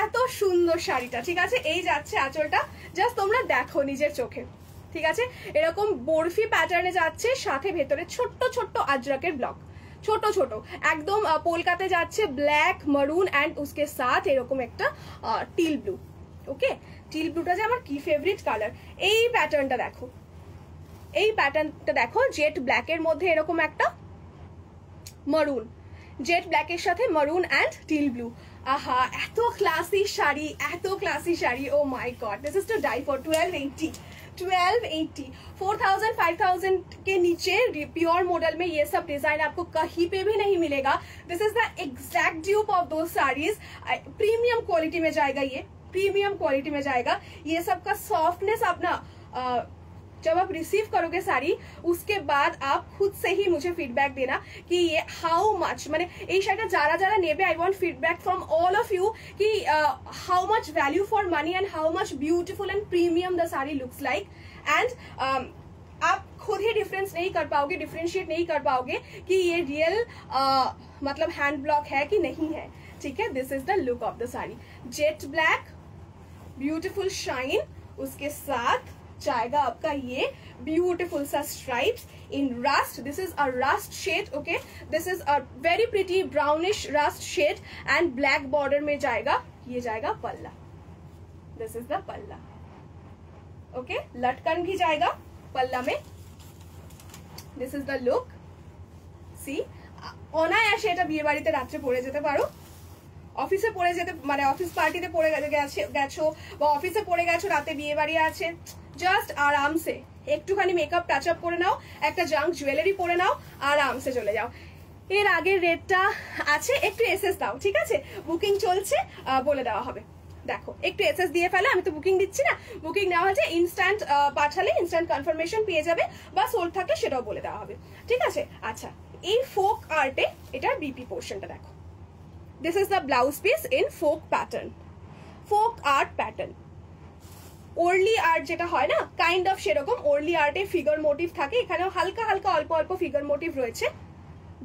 এত সুন্দর শাড়িটা। ঠিক আছে, এই যাচ্ছে আঁচলটা, জাস্ট তোমরা দেখো নিজের চোখে। ঠিক আছে, এরকম বরফি প্যাটার্নে যাচ্ছে, সাথে ভেতরে ছোট্ট ছোট্ট আজরাকের ব্লক, ছোট ছোট একদম পোলকাতে যাচ্ছে, ব্ল্যাক মারুন অ্যান্ড উসকে সাথ এরকম একটা টিল ব্লু। ওকে, টিল ব্লুটা যে আমার কি ফেভারিট কালার। এই প্যাটার্নটা দেখো, এই প্যাটার্নটা দেখো, জেট ব্ল্যাকের মধ্যে এরকম একটা মারুন, জেট ব্ল্যাকের সাথে মারুন অ্যান্ড টিল ব্লু। আহা, এত ক্লাসি শাড়ি, এত classy sari. Oh my god, this is to die for. 1280, 1280, 4000 5000 के नीचे प्योर मॉडल में ये सब डिजाइन आपको कहीं पे भी नहीं मिलेगा। This is the exact dupe of दो साड़ीज। प्रीमियम क्वालिटी में जाएगा, ये प्रीमियम क्वालिटी में जाएगा। ये सब का सॉफ्टनेस अपना जब आप रिसीव करोगे साड़ी, उसके बाद आप खुद से ही मुझे फीडबैक देना कि ये हाउ मच, माने এই শাড়িটা যারা যারা নেবে, I want feedback from all of you कि how much value for money and how much beautiful and premium the sari looks like. And आप खुद ही डिफरेंस नहीं कर पाओगे, डिफरेंशिएट नहीं कर पाओगे कि ये रियल मतलब हैंड ब्लॉक है कि नहीं है। ठीक है, this is the look of the sari, jet black beautiful shine, उसके साथ जाएगा आपका ये ब्यूटीफुल सा stripes in rust. This is a rust shade. Okay, this is a very pretty brownish rust shade and black border में जाएगा, ये जाएगा पल्ला। This is the palla. Okay, लटकन भी जाएगा पल्ला में। This is the look. See, অনায়াসে এটা বিয়ে বাড়িতে রাত্রে পরে যেতে পারো, অফিসে পরে যেতে, মানে অফিস পার্টিতে পরে গেছো বা অফিসে পরে গেছো, রাতে বিয়ে বাড়ি আছে, জাস্ট আরামসে একটুখানি মেকআপ টাচ আপ করে নাও, একটা জাঙ্ক জুয়েলারি পরে নাও, আরামসে চলে যাও। এর আগের রেটটা আছে, একটু এসএস দাও। ঠিক আছে, বুকিং চলছে, বলে দেওয়া হবে। দেখো, একটু এসএস দিয়ে ফেলে, আমি তো বুকিং দিচ্ছি না, বুকিং নেওয়া হচ্ছে, ইনস্ট্যান্ট পাঠালে ইনস্ট্যান্ট কনফার্মেশন পেয়ে যাবে, বা সোল্ড থাকে সেটাও বলে দেওয়া হবে। ঠিক আছে, আচ্ছা, এই ফোক আর্টে এটার বিপি পোর্শনটা দেখো। This is the blouse piece in folk pattern, folk art pattern. Warli art যেটা হয় না, কাইন্ড অফ সেরকম ওরলি আর্টে ফিগার মোটিভ থাকে, এখানেও হালকা হালকা অল্প অল্প ফিগার মোটিভ রয়েছে,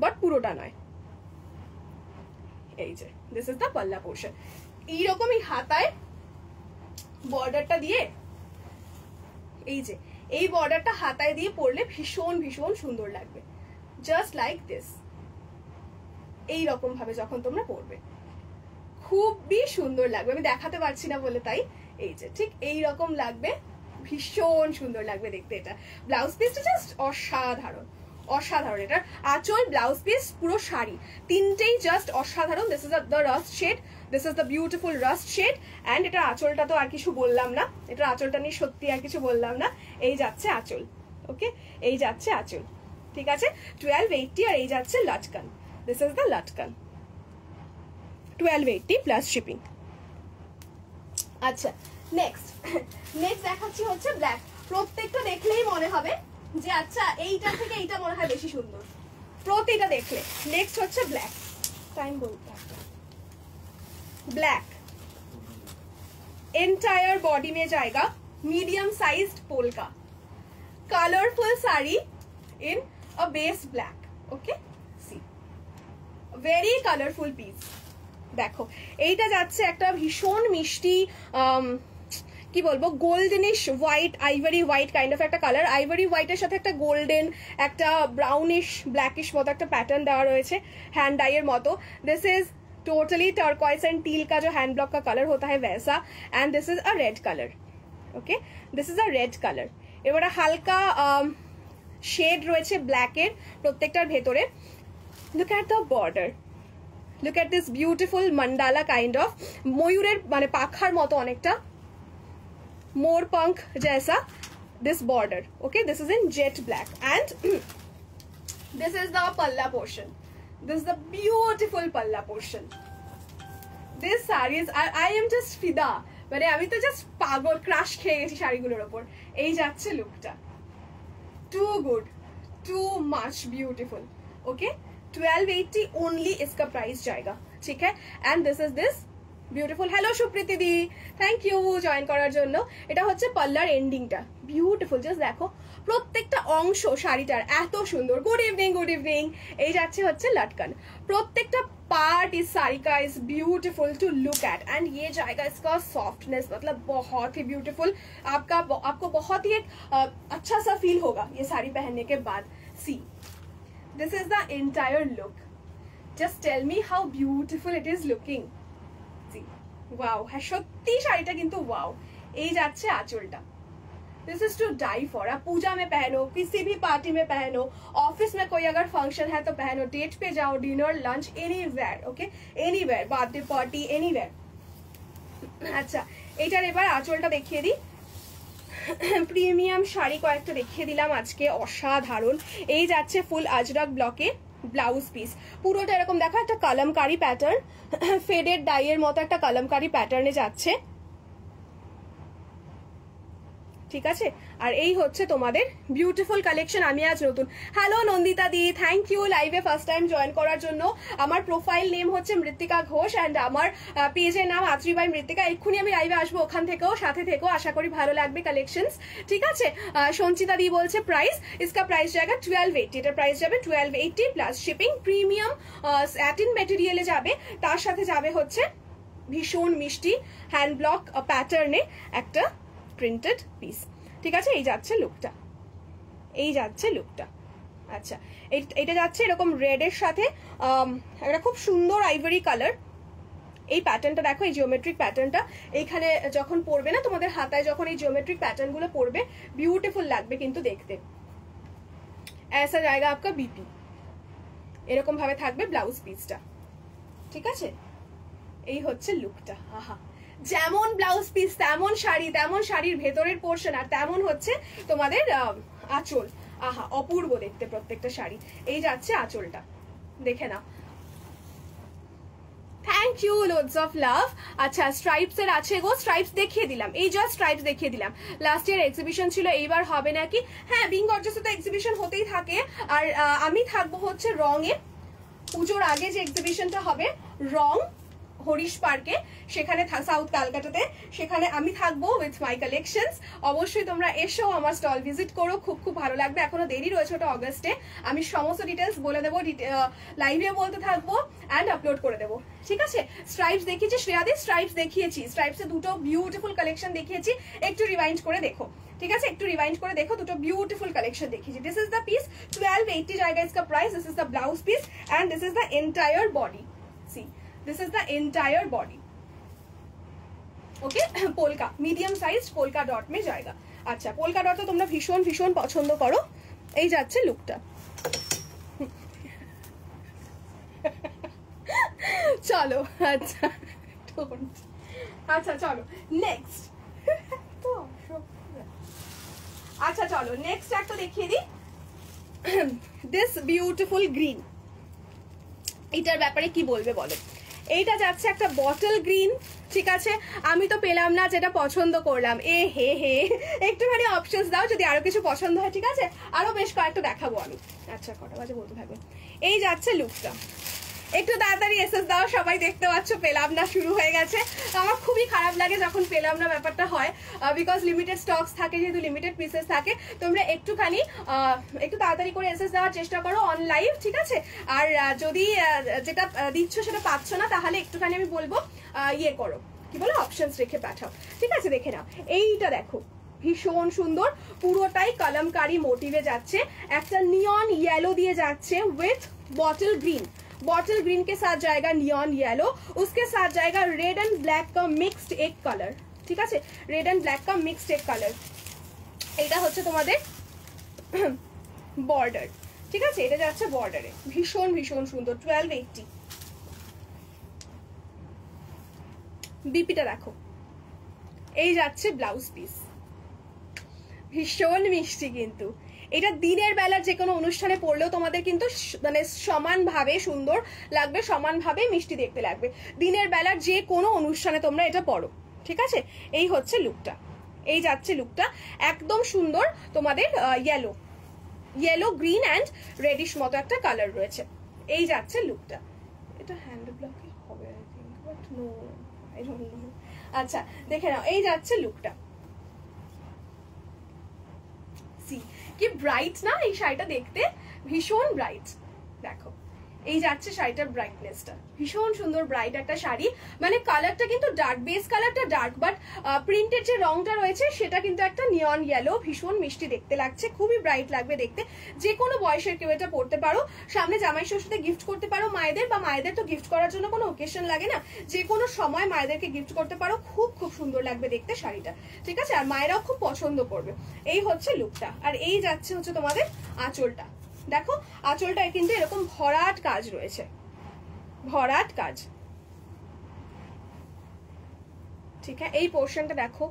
বাট পুরোটা নয়। এই যে this is the palla portion, এইরকমই হাতায় বর্ডারটা দিয়ে, এই যে এই বর্ডারটা হাতায় দিয়ে পরলে ভীষণ ভীষণ সুন্দর লাগবে, জাস্ট লাইক দিস। এই রকম ভাবে যখন তোমরা পরবে খুবই সুন্দর লাগবে, আমি দেখাতে পারছি না বলে তাই। এই যে ঠিক এই রকম লাগবে, ভীষণ সুন্দর লাগবে দেখতে। এটা ব্লাউজ পিসটা জাস্ট অসাধারণ, অসাধারণ। এটার আঁচল, ব্লাউজ পিস, পুরো শাড়ি, তিনটেই জাস্ট অসাধারণ। This is the rust shade, this is the beautiful rust shade. And এটার আঁচলটা তো আর কিছু বললাম না, এটার আঁচলটা নিয়ে সত্যি আর কিছু বললাম না। এই যাচ্ছে আঁচল। ওকে, এই যাচ্ছে আঁচল। ঠিক আছে, 1280, আর এই যাচ্ছে লটকান। This is the latkan, 1280 plus shipping. আচ্ছা, নেক্সট দেখাচ্ছি হচ্ছে ব্ল্যাক। প্রত্যেকটা দেখলেই মনে হবে যে আচ্ছা এইটা থেকে এইটা মনে হয় বেশি সুন্দর, প্রতিটা দেখলে। নেক্সট হচ্ছে ব্ল্যাক, টাইম বলতে ब्लैक एंटायर बॉडी में जाएगा, medium sized polka, colourful sari in a base black. Okay, see very colourful piece. देखो এইটা যাচ্ছে একটা ভীষণ মিষ্টি কি বলবো goldenish white, ivory white kind of একটা কালার। আইভরি হোয়াইটের সাথে একটা গোল্ডেন, একটা ব্রাউনিশ ব্ল্যাকিশ মতো একটা প্যাটার্ন দেওয়া রয়েছে हैंड डाई এর মতো। This is totally turquoise and teal का जो हैंड ब्लॉक का कलर होता है वैसा, and this is a red colour. Okay, this is a red colour. এবারে হালকা শেড রয়েছে ব্ল্যাকের প্রত্যেকটার ভেতরে। Look at the border, look at this beautiful mandala kind of, ময়ূরের মানে পাখার মতো অনেকটা, मोर पंख जैसा this border. Okay, this is in jet black and this is the palla portion, this is the beautiful palla portion, this saris I am just ফিদা, মানে আমি তো জাস্ট পাগল, ক্রাশ খেয়ে গেছি শাড়িগুলোর ওপর। এই যাচ্ছে লুকটা, too good, too much beautiful. Okay 1280 only इसका प्राइस जाएगा, ठीक है। And this is this beautiful. Hello Supriti di, thank you join করার জন্য। এটা হচ্ছে পাল্লার এন্ডিংটা, বিউটিফুল। জাস্ট দেখো প্রত্যেকটা অংশ শাড়িটার এত সুন্দর। Good evening, good evening. এই যাচ্ছে হচ্ছে लटकन, প্রত্যেকটা पार्ट इस साड़ी का is beautiful to look at. And ये जाएगा इसका सॉफ्टनेस, मतलब बहुत ही ब्यूटीफुल। आपको बहुत ही एक अच्छा सा फील होगा ये साड़ी पहनने के बाद। See this is the entire look, just tell me how beautiful it is looking. Wow, হ্যাঁ সত্যি শাড়িটা কিন্তু ওয়াও। এই যাচ্ছে আঁচলটা, this is to die for. आप पूजा में पहनो, किसी भी पार्टी में पहनो, ऑफिस में कोई अगर फंक्शन है तो पहनो, डेट पे जाओ, dinner lunch anywhere, okay anywhere, birthday party anywhere. अच्छा এটার এবার আঁচলটা দেখিয়ে দিই। প্রিমিয়াম শাড়ি কয়েকটা দেখিয়ে দিলাম আজকে, অসাধারণ। এই যাচ্ছে ফুল আজরাক ব্লকে ব্লাউজ পিস, পুরোটা এরকম দেখো একটা কলমকারি প্যাটার্ন, ফেডেড ডাইয়ের মতো একটা কলমকারি প্যাটার্নে যাচ্ছে, ঠিক আছে। আর এই হচ্ছে তোমাদের বিউটিফুল কালেকশন। আমি আজ নতুন। Hello Nandita di, thank you লাইভে ফার্স্ট টাইম জয়েন করার জন্য। আমার প্রোফাইল নেম হচ্ছে মৃত্তিকা ঘোষ অ্যান্ড আমার পেজের নাম আত্রি বাই মৃত্তিকা। এক্ষুনি আমি লাইভে আসবো, ওখান থেকেও সাথে থেকেও, আশা করি ভালো লাগবে কালেকশনস, ঠিক আছে। সঞ্চিতা দি বলছে প্রাইস, ইসকা প্রাইস জায়গা 1280, এটার প্রাইস যাবে 1280 প্লাস শিপিং। প্রিমিয়াম স্যাটিন মেটেরিয়ালে যাবে, তার সাথে যাবে হচ্ছে ভীষণ মিষ্টি হ্যান্ড ব্লক প্যাটার্নে একটা প্রিন্টেড পিস, ঠিক আছে। এই যাচ্ছে লুকটা, এই যাচ্ছে লুকটা। আচ্ছা এটা যাচ্ছে এরকম রেড এর সাথে একটা খুব সুন্দর আইভরি কালার। এই প্যাটার্নটা দেখো, এই জিওমেট্রিক প্যাটার্নটা এইখানে যখন পড়বে না তোমাদের হাতায়, যখন এই জিওমেট্রিক প্যাটার্ন গুলো পড়বে বিউটিফুল লাগবে কিন্তু দেখতে। ऐसा जाएगा आपका बीपी, এরকম ভাবে থাকবে ব্লাউজ পিসটা, ঠিক আছে। এই হচ্ছে লুকটা। আহা, যেমন ব্লাউজ পিস তেমন শাড়ি, তেমন শাড়ির ভেতরের পোর্শন, আর তেমন হচ্ছে তোমাদের আঁচল। আহা, অপূর্ব দেখতে প্রত্যেকটা শাড়ি। এই যাচ্ছে আঁচলটা, দেখে নাও। Thank you, loads of love. আচ্ছা স্ট্রাইপস এর আছে গো, স্ট্রাইপস দেখিয়ে দিলাম, এই জাস্ট স্ট্রাইপস দেখিয়ে দিলাম। লাস্ট ইয়ার এক্সিবিশন ছিল, এইবার হবে নাকি? হ্যাঁ, বিং গর্জাসে তো এক্সিবিশন হতেই থাকে। আর আমি থাকবো হচ্ছে রঙে, পুজোর আগে যে এক্সিবিশনটা হবে রং হরিশ পার্কে, সেখানে সাউথ ক্যালকাটাতে, সেখানে আমি থাকবো উইথ মাই কালেকশনস। অবশ্যই তোমরা এসো, আমার স্টল ভিজিট করো, খুব খুব ভালো লাগবে। এখনো দেরি রয়েছে, ওটা অগস্টে। আমি সমস্ত ডিটেলস বলে দেবো, লাইভে বলতে থাকবো অ্যান্ড আপলোড করে দেবো, ঠিক আছে। স্ট্রাইপস দেখিয়েছি শ্রেয়াদি, স্ট্রাইপস দেখিয়েছি, স্ট্রাইপসে দুটো বিউটিফুল কালেকশন দেখিয়েছি, একটু রিভাইন্ড করে দেখো, ঠিক আছে, একটু রিভাইন্ড করে দেখো, দুটো বিউটিফুল কালেকশন দেখিয়েছি। দিস ইজ দ্য পিস 1280 জায়গা इसका price. This is the blouse piece and this is the entire body. See this is the entire body, okay. Polka medium size polka dot में जाएगा। अच्छा polka dot तो তোমরা ভীষণ ভীষণ পছন্দ করো। এই যাচ্ছে লুকটা, চলো। আচ্ছা আচ্ছা চলো নেক্সট। আচ্ছা চলো নেক্সট একটা দেখিয়ে দিই। দিস বিউটিফুল গ্রিন, এটার ব্যাপারে কি বলবে বলো। এইটা যাচ্ছে একটা বটল গ্রিন, ঠিক আছে। আমি তো পেলাম না যেটা পছন্দ করলাম, এ হে হে, একটুখানি অপশনস দাও যদি আরো কিছু পছন্দ হয়, ঠিক আছে। আরো বেশ কয়েকটা দেখাবো আমি। আচ্ছা কটা বাজে বলতে থাকবে। এই যাচ্ছে লুকটা, একটু তাড়াতাড়ি এসএস দাও, সবাই দেখতে পাচ্ছ পেলাম না শুরু হয়ে গেছে। আমার খুবই খারাপ লাগে যখন পেলাম না ব্যাপারটা হয়, বিকজ লিমিটেড স্টকস থাকে, যেহেতু লিমিটেড পিসেস থাকে। তোমরা একটুখানি একটু তাড়াতাড়ি করে এসএস দেওয়ার চেষ্টা করো অন লাইভ, ঠিক আছে। আর যদি যেটা দিচ্ছ সেটা পাচ্ছ না, তাহলে একটুখানি আমি বলবো ইয়ে করো, কি বলো, অপশনস রেখে পাঠাও, ঠিক আছে। দেখে নাও, এইটা দেখো ভীষণ সুন্দর, পুরোটাই কলমকারি মোটিভে যাচ্ছে, একটা নিয়ন येलो দিয়ে যাচ্ছে with bottle green. Bottle green के साथ जाएगा नियॉन येलो, उसके साथ जाएगा रेड एंड ब्लैक का मिक्सड एक कलर, ठीक है, रेड एंड ब्लैक का मिक्सड एक कलर। এটা হচ্ছে তোমাদের বর্ডার, ঠিক আছে, এটা যাচ্ছে বর্ডারে, ভীষণ ভীষণ সুন্দর। 1280 বিপিটা দেখো। এই যাচ্ছে ব্লাউজ পিস, ভীষণ মিষ্টি কিন্তু। এটা দিনের বেলার যে কোনো অনুষ্ঠানে পরলেও তোমাদের কিন্তু মানে সমানভাবে সুন্দর লাগবে, সমানভাবে মিষ্টি দেখতে লাগবে। দিনের বেলার যে কোনো অনুষ্ঠানে তোমরা এটা পরো, ঠিক আছে? এই হচ্ছে লুকটা, এই যাচ্ছে লুকটা, একদম সুন্দর তোমাদের yellow yellow green and reddish মতো একটা কালার রয়েছে। এই যাচ্ছে লুকটা। এটা হ্যান্ড ব্লকে হবে I think, but no I don't know. আচ্ছা দেখে নাও, এই যাচ্ছে লুকটা। সি কি ব্রাইট না এই শাড়িটা দেখতে, ভীষণ ব্রাইট। দেখো এই যাচ্ছে শাড়িটার ব্রাইটনেসটা, ভীষণ সুন্দর ব্রাইট একটা শাড়ি। মানে কালারটা কিন্তু ডার্ক, বেস কালারটা ডার্ক, বাট প্রিন্টের যে রংটা রয়েছে সেটা কিন্তু একটা নিয়ন ইয়েলো, ভীষণ মিষ্টি দেখতে লাগছে, খুবই ব্রাইট লাগবে দেখতে। যে কোনো বয়সের কেউ এটা পরতে পারো, সামনে জামাই ষষ্ঠীতে গিফট করতে পারো মায়েদের, বা মায়েদের তো গিফট করার জন্য কোনো ওকেশন লাগে না, যে কোনো সময় মায়েদেরকে গিফট করতে পারো, খুব খুব সুন্দর লাগবে দেখতে শাড়িটা, ঠিক আছে? আর মায়েরাও খুব পছন্দ করবে। এই হচ্ছে লুকটা। আর এই যাচ্ছে হচ্ছে তোমাদের আঁচলটা। দেখো আঁচলটা কিন্তু এরকম ভরাট কাজ রয়েছে, ভরাট কাজ, ঠিক আছে? এই পোর্শনটা দেখো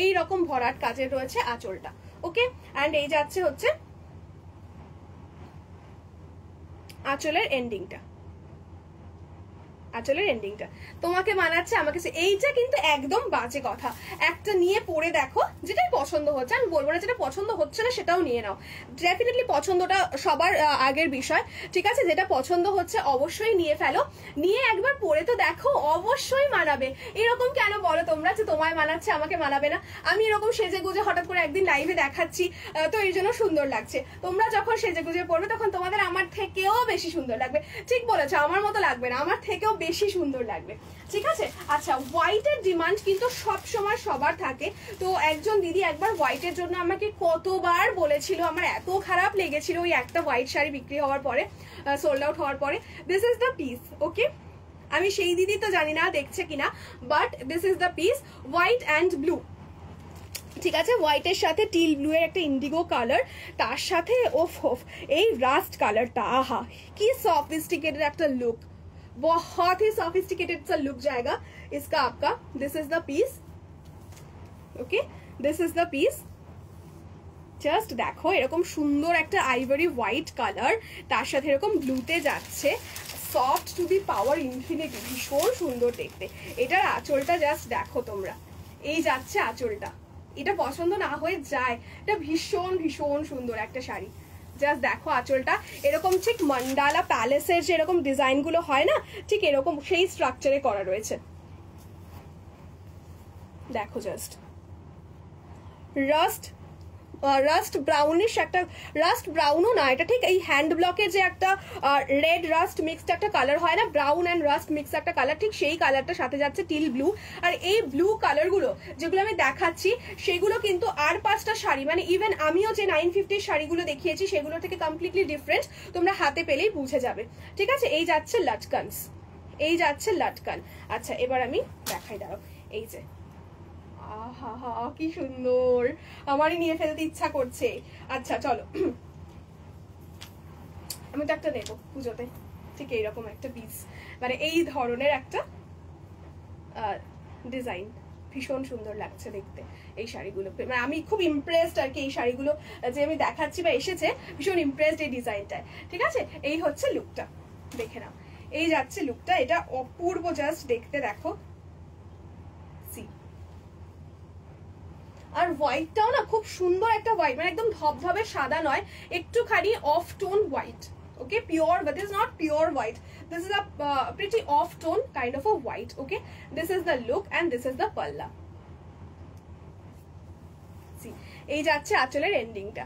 এই রকম ভরাট কাজের রয়েছে আঁচলটা, ওকে? অ্যান্ড এই যাচ্ছে হচ্ছে আঁচলের এন্ডিংটা, আঁচলের এন্ডিংটা তোমাকে মানাচ্ছে আমাকে। এইটা কিন্তু একদম বাজে কথা, একটা নিয়ে পরে দেখো, যেটাই পছন্দ হচ্ছে, আমি বলবো না যেটা পছন্দ হচ্ছে না সেটাও নিয়ে নাও, ডেফিনেটলি পছন্দটা সবার আগের বিষয়, ঠিক আছে? যেটা পছন্দ হচ্ছে অবশ্যই নিয়ে ফেলো, নিয়ে একবার পরে তো দেখো, অবশ্যই মানাবে। এরকম কেন বলো তোমরা যে তোমায় মানাচ্ছে আমাকে মানাবে না? আমি এরকম সেজে গুজে হঠাৎ করে একদিন লাইভে দেখাচ্ছি, তো এই জন্য সুন্দর লাগছে। তোমরা যখন সেজে গুজে পড়বে তখন তোমাদের আমার থেকেও বেশি সুন্দর লাগবে। ঠিক বলেছো, আমার মতো লাগবে না, আমার থেকেও বেশি সুন্দর লাগবে, ঠিক আছে? আচ্ছা, হোয়াইটের ডিমান্ড কিন্তু সব সময় সবার থাকে। তো একজন দিদি একবার হোয়াইটের জন্য আমাকে কতবার বলেছিল, আমার এত খারাপ লেগেছিল ওই একটা হোয়াইট শাড়ি বিক্রি হওয়ার পরে, সোল্ড আউট হওয়ার পরে। দিস ইজ দ্য পিস, ওকে? আমি সেই দিদি তো জানি না দেখছে কিনা, but this is the piece, white and blue, ঠিক আছে? হোয়াইটের সাথে টিল ব্লু এর একটা ইন্ডিগো কালার, তার সাথে ওফ ওফ এই রাস্ট কালারটা, আহা কি সফিস্টিকেটেড একটা লুক, बहुत ही सॉफिस्टिकेटेड सा लुक जाएगा इसका आपका। This is the piece, okay? This is the piece. Just দেখো এরকম সুন্দর একটা আইভরি হোয়াইট কালার, তার সাথে এরকম ব্লুতে যাচ্ছে, soft to the power infinity, ভীষণ সুন্দর দেখতে। এটার আঁচলটা জাস্ট দেখো তোমরা, এই যাচ্ছে আঁচলটা। এটা পছন্দ না হয়ে যায়, এটা ভীষণ ভীষণ সুন্দর একটা শাড়ি। জাস্ট দেখো আঁচলটা, এরকম ঠিক মন্ডালা প্যালেসের যে এরকম ডিজাইন গুলো হয় না, ঠিক এরকম সেই স্ট্রাকচারে করা রয়েছে। দেখো জাস্ট রাস্ট ব্রাউনিশ একটা, রাস্ট ব্রাউনও না, এটা ঠিক এই হ্যান্ড ব্লকের যে একটা রেড রাস্ট মিক্সড একটা কালার হয় না, ব্রাউন অ্যান্ড রাস্ট মিক্স একটা কালার, ঠিক সেই কালারটার সাথে যাচ্ছে টিল ব্লু। আর এই ব্লু কালারগুলো যেগুলো আমি দেখাচ্ছি সেগুলো কিন্তু আর 5টা শাড়ি, মানে ইভেন আমিও যে 950 শাড়িগুলো দেখিয়েছি সেগুলো থেকে কমপ্লিটলি ডিফারেন্ট, তোমরা হাতে পেলেই বুঝে যাবে, ঠিক আছে? এই যাচ্ছে লাটকানস, এই যাচ্ছে লাটকান। আচ্ছা এবার আমি দেখাই, দাঁড়াও, এই যে আহা হা কি সুন্দর, আমারই নিয়ে ফেলতে ইচ্ছা করছে। আচ্ছা চলো, আমি তো একটা নেবো পুজোতে, ঠিক এইরকম একটা পিস, মানে এই ধরনের একটা ডিজাইন, ভীষণ সুন্দর লাগছে দেখতে এই শাড়িগুলো। মানে আমি খুব ইমপ্রেসড আর কি, এই শাড়িগুলো যে আমি দেখাচ্ছি বা এসেছে, ভীষণ ইমপ্রেসড এই ডিজাইনটায়, ঠিক আছে? এই হচ্ছে লুকটা, দেখে নাও, এই যাচ্ছে লুকটা, এটা অপূর্ব জাস্ট দেখতে, দেখো। আর হোয়াইটটাও না খুব সুন্দর একটা হোয়াইট, মানে একদম ধবধবে সাদা নয়, একটুখানি of tone white, okay? Pure, but this is not pure white, this is a pretty off tone kind of a white, okay? This is the look and this is the palla. See, এই যাচ্ছে আঁচলের এন্ডিংটা,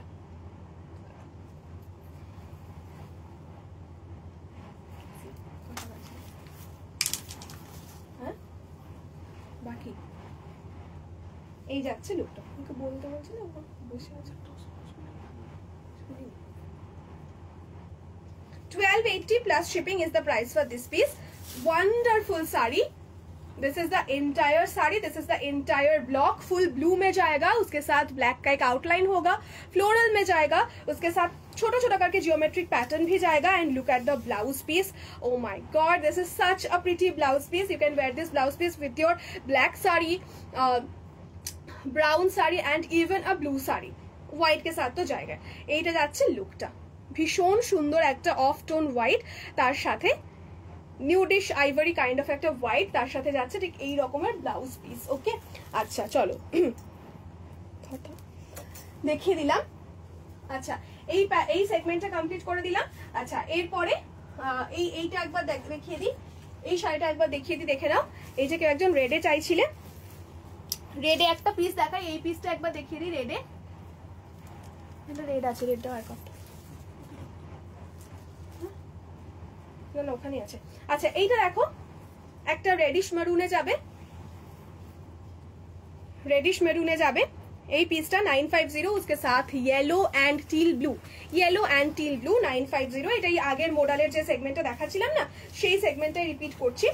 হ্যাঁ বাকি এই যাচ্ছে লুকটা। আমাকে বলতে বলছি না, বসে আছে। 1280 plus shipping is the price for this piece. Wonderful sari. This is the entire sari, this is the entire block, full blue में जाएगा, उसके साथ black का एक outline होगा, floral में जाएगा, उसके साथ छोटा छोटा करके geometric pattern भी जाएगा। And look at the blouse piece, oh my god, this is such a pretty blouse piece. You can wear this blouse piece with your black sari, brown sari and even a blue sari, white কে সাথ তো জায়গায়। এইটা যাচ্ছে লুকটা, ভীষণ সুন্দর একটা অফ টোন হোয়াইট, তার সাথে নিউডিশ আইভরি কাইন্ড অফ একটা হোয়াইট, তার সাথে যাচ্ছে ঠিক এই রকমের ব্লাউজ পিস। ওকে, আচ্ছা চলো দেখিয়ে দিলাম। আচ্ছা এই সেগমেন্টটা কমপ্লিট করে দিলাম। আচ্ছা এরপরে এইটা একবার দেখিয়ে দিই, এই শাড়িটা একবার দেখিয়ে দিই, দেখে নাও। এই যে কেউ একজন রেডে চাইছিলেন, রেডে একটা পিস দেখাই, এই পিসটা একবার দেখিয়ে দিই। রেডে এটা রেড আছে, রেডটা আর কত ওখানে আছে। আচ্ছা এইটা দেখো, একটা রেডিশ মেরুনে যাবে, रेडिश मेरूने जाबे। এই পিসটা 950, उसके साथ yellow and teal blue, yellow and teal blue 950। এটাই আগের মডেলের যে সেগমেন্টটা দেখাচ্ছিলাম না, সেই সেগমেন্টটাই রিপিট করছি।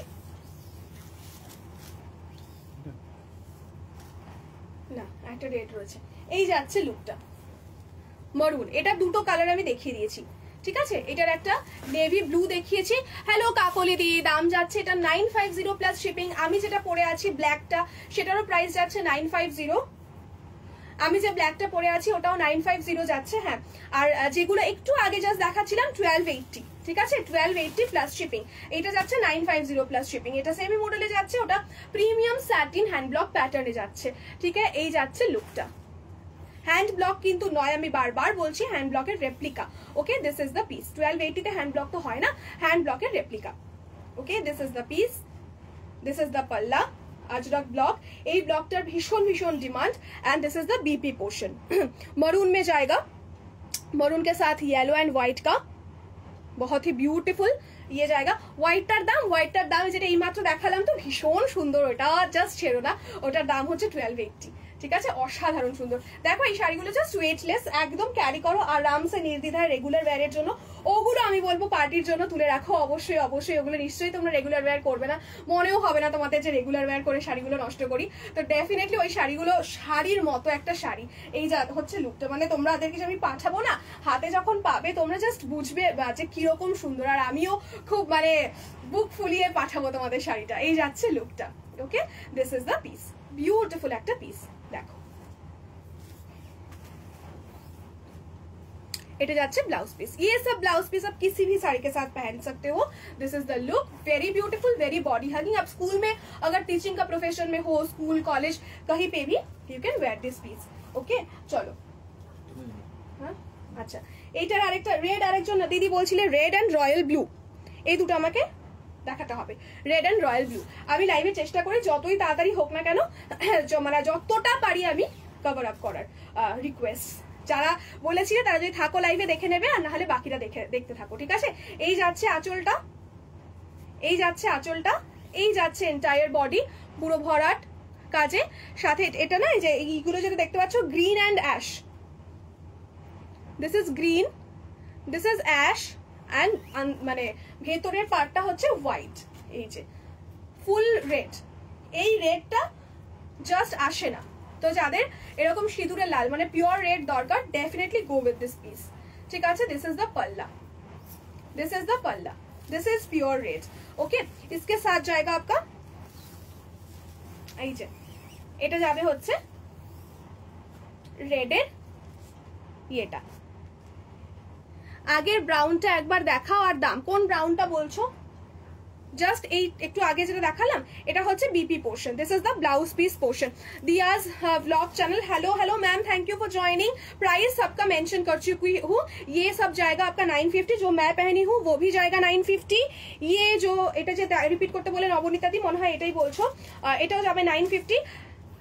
না একটা রেড রয়েছে। এই যাচ্ছে লুকটা মরুন, এটা দুটো কালার আমি দেখিয়ে দিয়েছি, ঠিক আছে। এটার একটা নেভি ব্লু দেখিয়েছি। হ্যালো কাকলি দি, দাম যাচ্ছে এটা 950 প্লাস শিপিং। আমি যেটা পরে আছি ব্ল্যাকটা, সেটারও প্রাইস যাচ্ছে 950। আমি যে ব্ল্যাকটা পরে আছি ওটাও 950 যাচ্ছে। হ্যাঁ, আর যেগুলো একটু আগে জাস্ট দেখাচ্ছিলাম 1280, ঠিক আছে, 1280 প্লাস শিপিং। এটা যাচ্ছে 950 প্লাস শিপিং। এটা সেমি মডেলে যাচ্ছে, ওটা প্রিমিয়াম স্যাটিন হ্যান্ড ব্লক প্যাটার্নে যাচ্ছে, ঠিক আছে। এই যাচ্ছে লুকটা, হ্যান্ড ব্লক কিন্তু নয়, আমি বারবার বলছি হ্যান্ড ব্লকের replica. Okay, this is the piece. 1280 তে হ্যান্ড ব্লক তো হয় না, হ্যান্ড ব্লকের replica. Okay, this is the piece, this is the পাল্লা, अजरक ब्लॉक। এই ব্লকটার ভীষণ ভীষণ demand. And this is the BP portion, maroon में जाएगा, मरून के साथ येलो एंड व्हाइट का बहुत ही ब्यूटीफुल ये जाएगा। হোয়াইটটার দাম যেটা এইমাত্র দেখালাম তো ভীষণ সুন্দর, ওটা জাস্ট ছেড়ো না, ওটার দাম হচ্ছে 1280, ঠিক আছে, অসাধারণ সুন্দর। দেখো এই শাড়িগুলো জাস্ট ওয়েটলেস, একদম ক্যারি করো আরামসে নির্দ্বিধায় রেগুলার ওয়্যারের জন্য। ওগুলো আমি বলবো পার্টির জন্য তুলে রাখো, অবশ্যই অবশ্যই। ওগুলো নিশ্চয়ই তোমরা রেগুলার ওয়্যার করবে না, মনেও হবে না তোমাদের যে রেগুলার ওয়্যার করে শাড়িগুলো নষ্ট করি। তো ডেফিনেটলি ওই শাড়িগুলো শাড়ির মতো একটা শাড়ি। এই যা হচ্ছে লুকটা, মানে তোমাদেরকে যে আমি পাঠাবো না, হাতে যখন পাবে তোমরা জাস্ট বুঝবে যে কিরকম সুন্দর। আর আমিও খুব মানে বুক ফুলিয়ে পাঠাবো তোমাদের শাড়িটা। এই যাচ্ছে লুকটা। Okay, this is the piece, beautiful একটা পিস। দেখো এটা যাচ্ছে ব্লাউজ পিस। ये सब ब्लाउज पीस आप किसी भी साड़ी के साथ पहन सकते हो। This is the look, very beautiful, very body hugging. आप स्कूल में अगर टीचिंग का प्रोफेशन में हो, स्कूल कॉलेज कहीं पे भी you can wear this piece. Okay চলো। হ্যাঁ আচ্ছা, এইটার আরেকটা রেড, আরেকজন দিদি বলছিলে রেড এন্ড রয়্যাল ব্লু, এই দুটো আমাকে দেখাতে হবে। রেড এন্ড রয়্যাল ব্লু আমি লাইভে চেষ্টা করি যতই তাড়াতাড়ি হোক না কেন, মানে যতটা পারি আমি কভার আপ করার রিকোয়েস্ট। যারা বলেছিলে তারা যদি থাকো লাইভে দেখে নেবে, আর না হলে বাকিরা দেখতে থাকো, ঠিক আছে। এই যাচ্ছে আঁচলটা, এই যাচ্ছে আঁচলটা, এই যাচ্ছে এন্টায়ার বডি পুরো ভরাট কাজে। সাথে এটা না, এই যে এইগুলো যেটা দেখতে পাচ্ছ green and ash, this is green, this is ash and মানে ভেতরের পার্টটা হচ্ছে হোয়াইট। এই যে ফুল রেড, এই রেডটা জাস্ট আসে না। তো যাদের এরকম সিঁদুরের লাল মানে পিওর রেড দরকার, definitely go with this piece, ঠিক আছে। This is the palla, this is the palla, this is pure red. Okay, इसके साथ जाएगा आपका এই যে এটা যাবে হচ্ছে রেডের এটা। আগের ব্রাউনটা একবার দেখাও, আর দাম কোন ব্রাউনটা বলছো? জাস্ট এই একটু আগে যেটা দেখালাম এটা হচ্ছে BP portion. This is the blouse piece portion. Diya's vlog channel, hello hello ma'am, thank you for joining. Price सबका मेंशन कर चुकी हूँ। ये सब जाएगा आपका 950, जो मैं पहनी हूँ वो भी जाएगा 950। ये जो এটা যে রিপিট করতে বলে নবনীতা দি, মনে হয় এটাই বলছো, এটাও যাবে 950।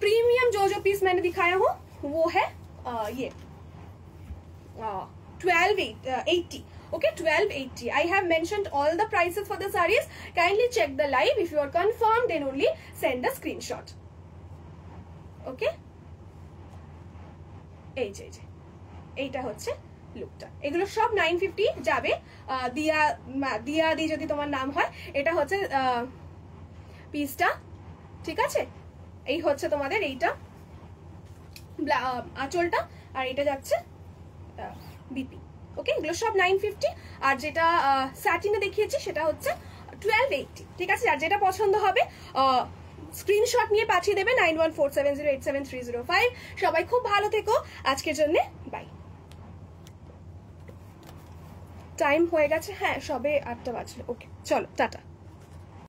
प्रीमियम जो जो पीस मैंने दिखाया हूँ वो है ये 1280। Okay, 1280. I have mentioned all the prices for the sarees. Kindly check the live. If you are confirmed, then only send a screenshot. Okay? এই যে এইটা হচ্ছে লুকটা। এগুলো সব 950 যাবে। দিয়া দি যদি তোমার নাম হয়, এটা হচ্ছে পিসটা, ঠিক আছে। এই হচ্ছে তোমাদের এইটা আঁচলটা, আর এটা যাচ্ছে বিপি। ওকে, এগুলো সব 950। আর যেটা স্যাটিনে দেখিয়েছি সেটা হচ্ছে 1280, ঠিক আছে। আর যেটা পছন্দ হবে স্ক্রিনশট নিয়ে পাঠিয়ে দেবে 9147087305। সবাই খুব ভালো থেকো, আজকের জন্য বাই। টাইম হয়ে গেছে, হ্যাঁ সবে 8টা বাজলো, ওকে চলো টাটা।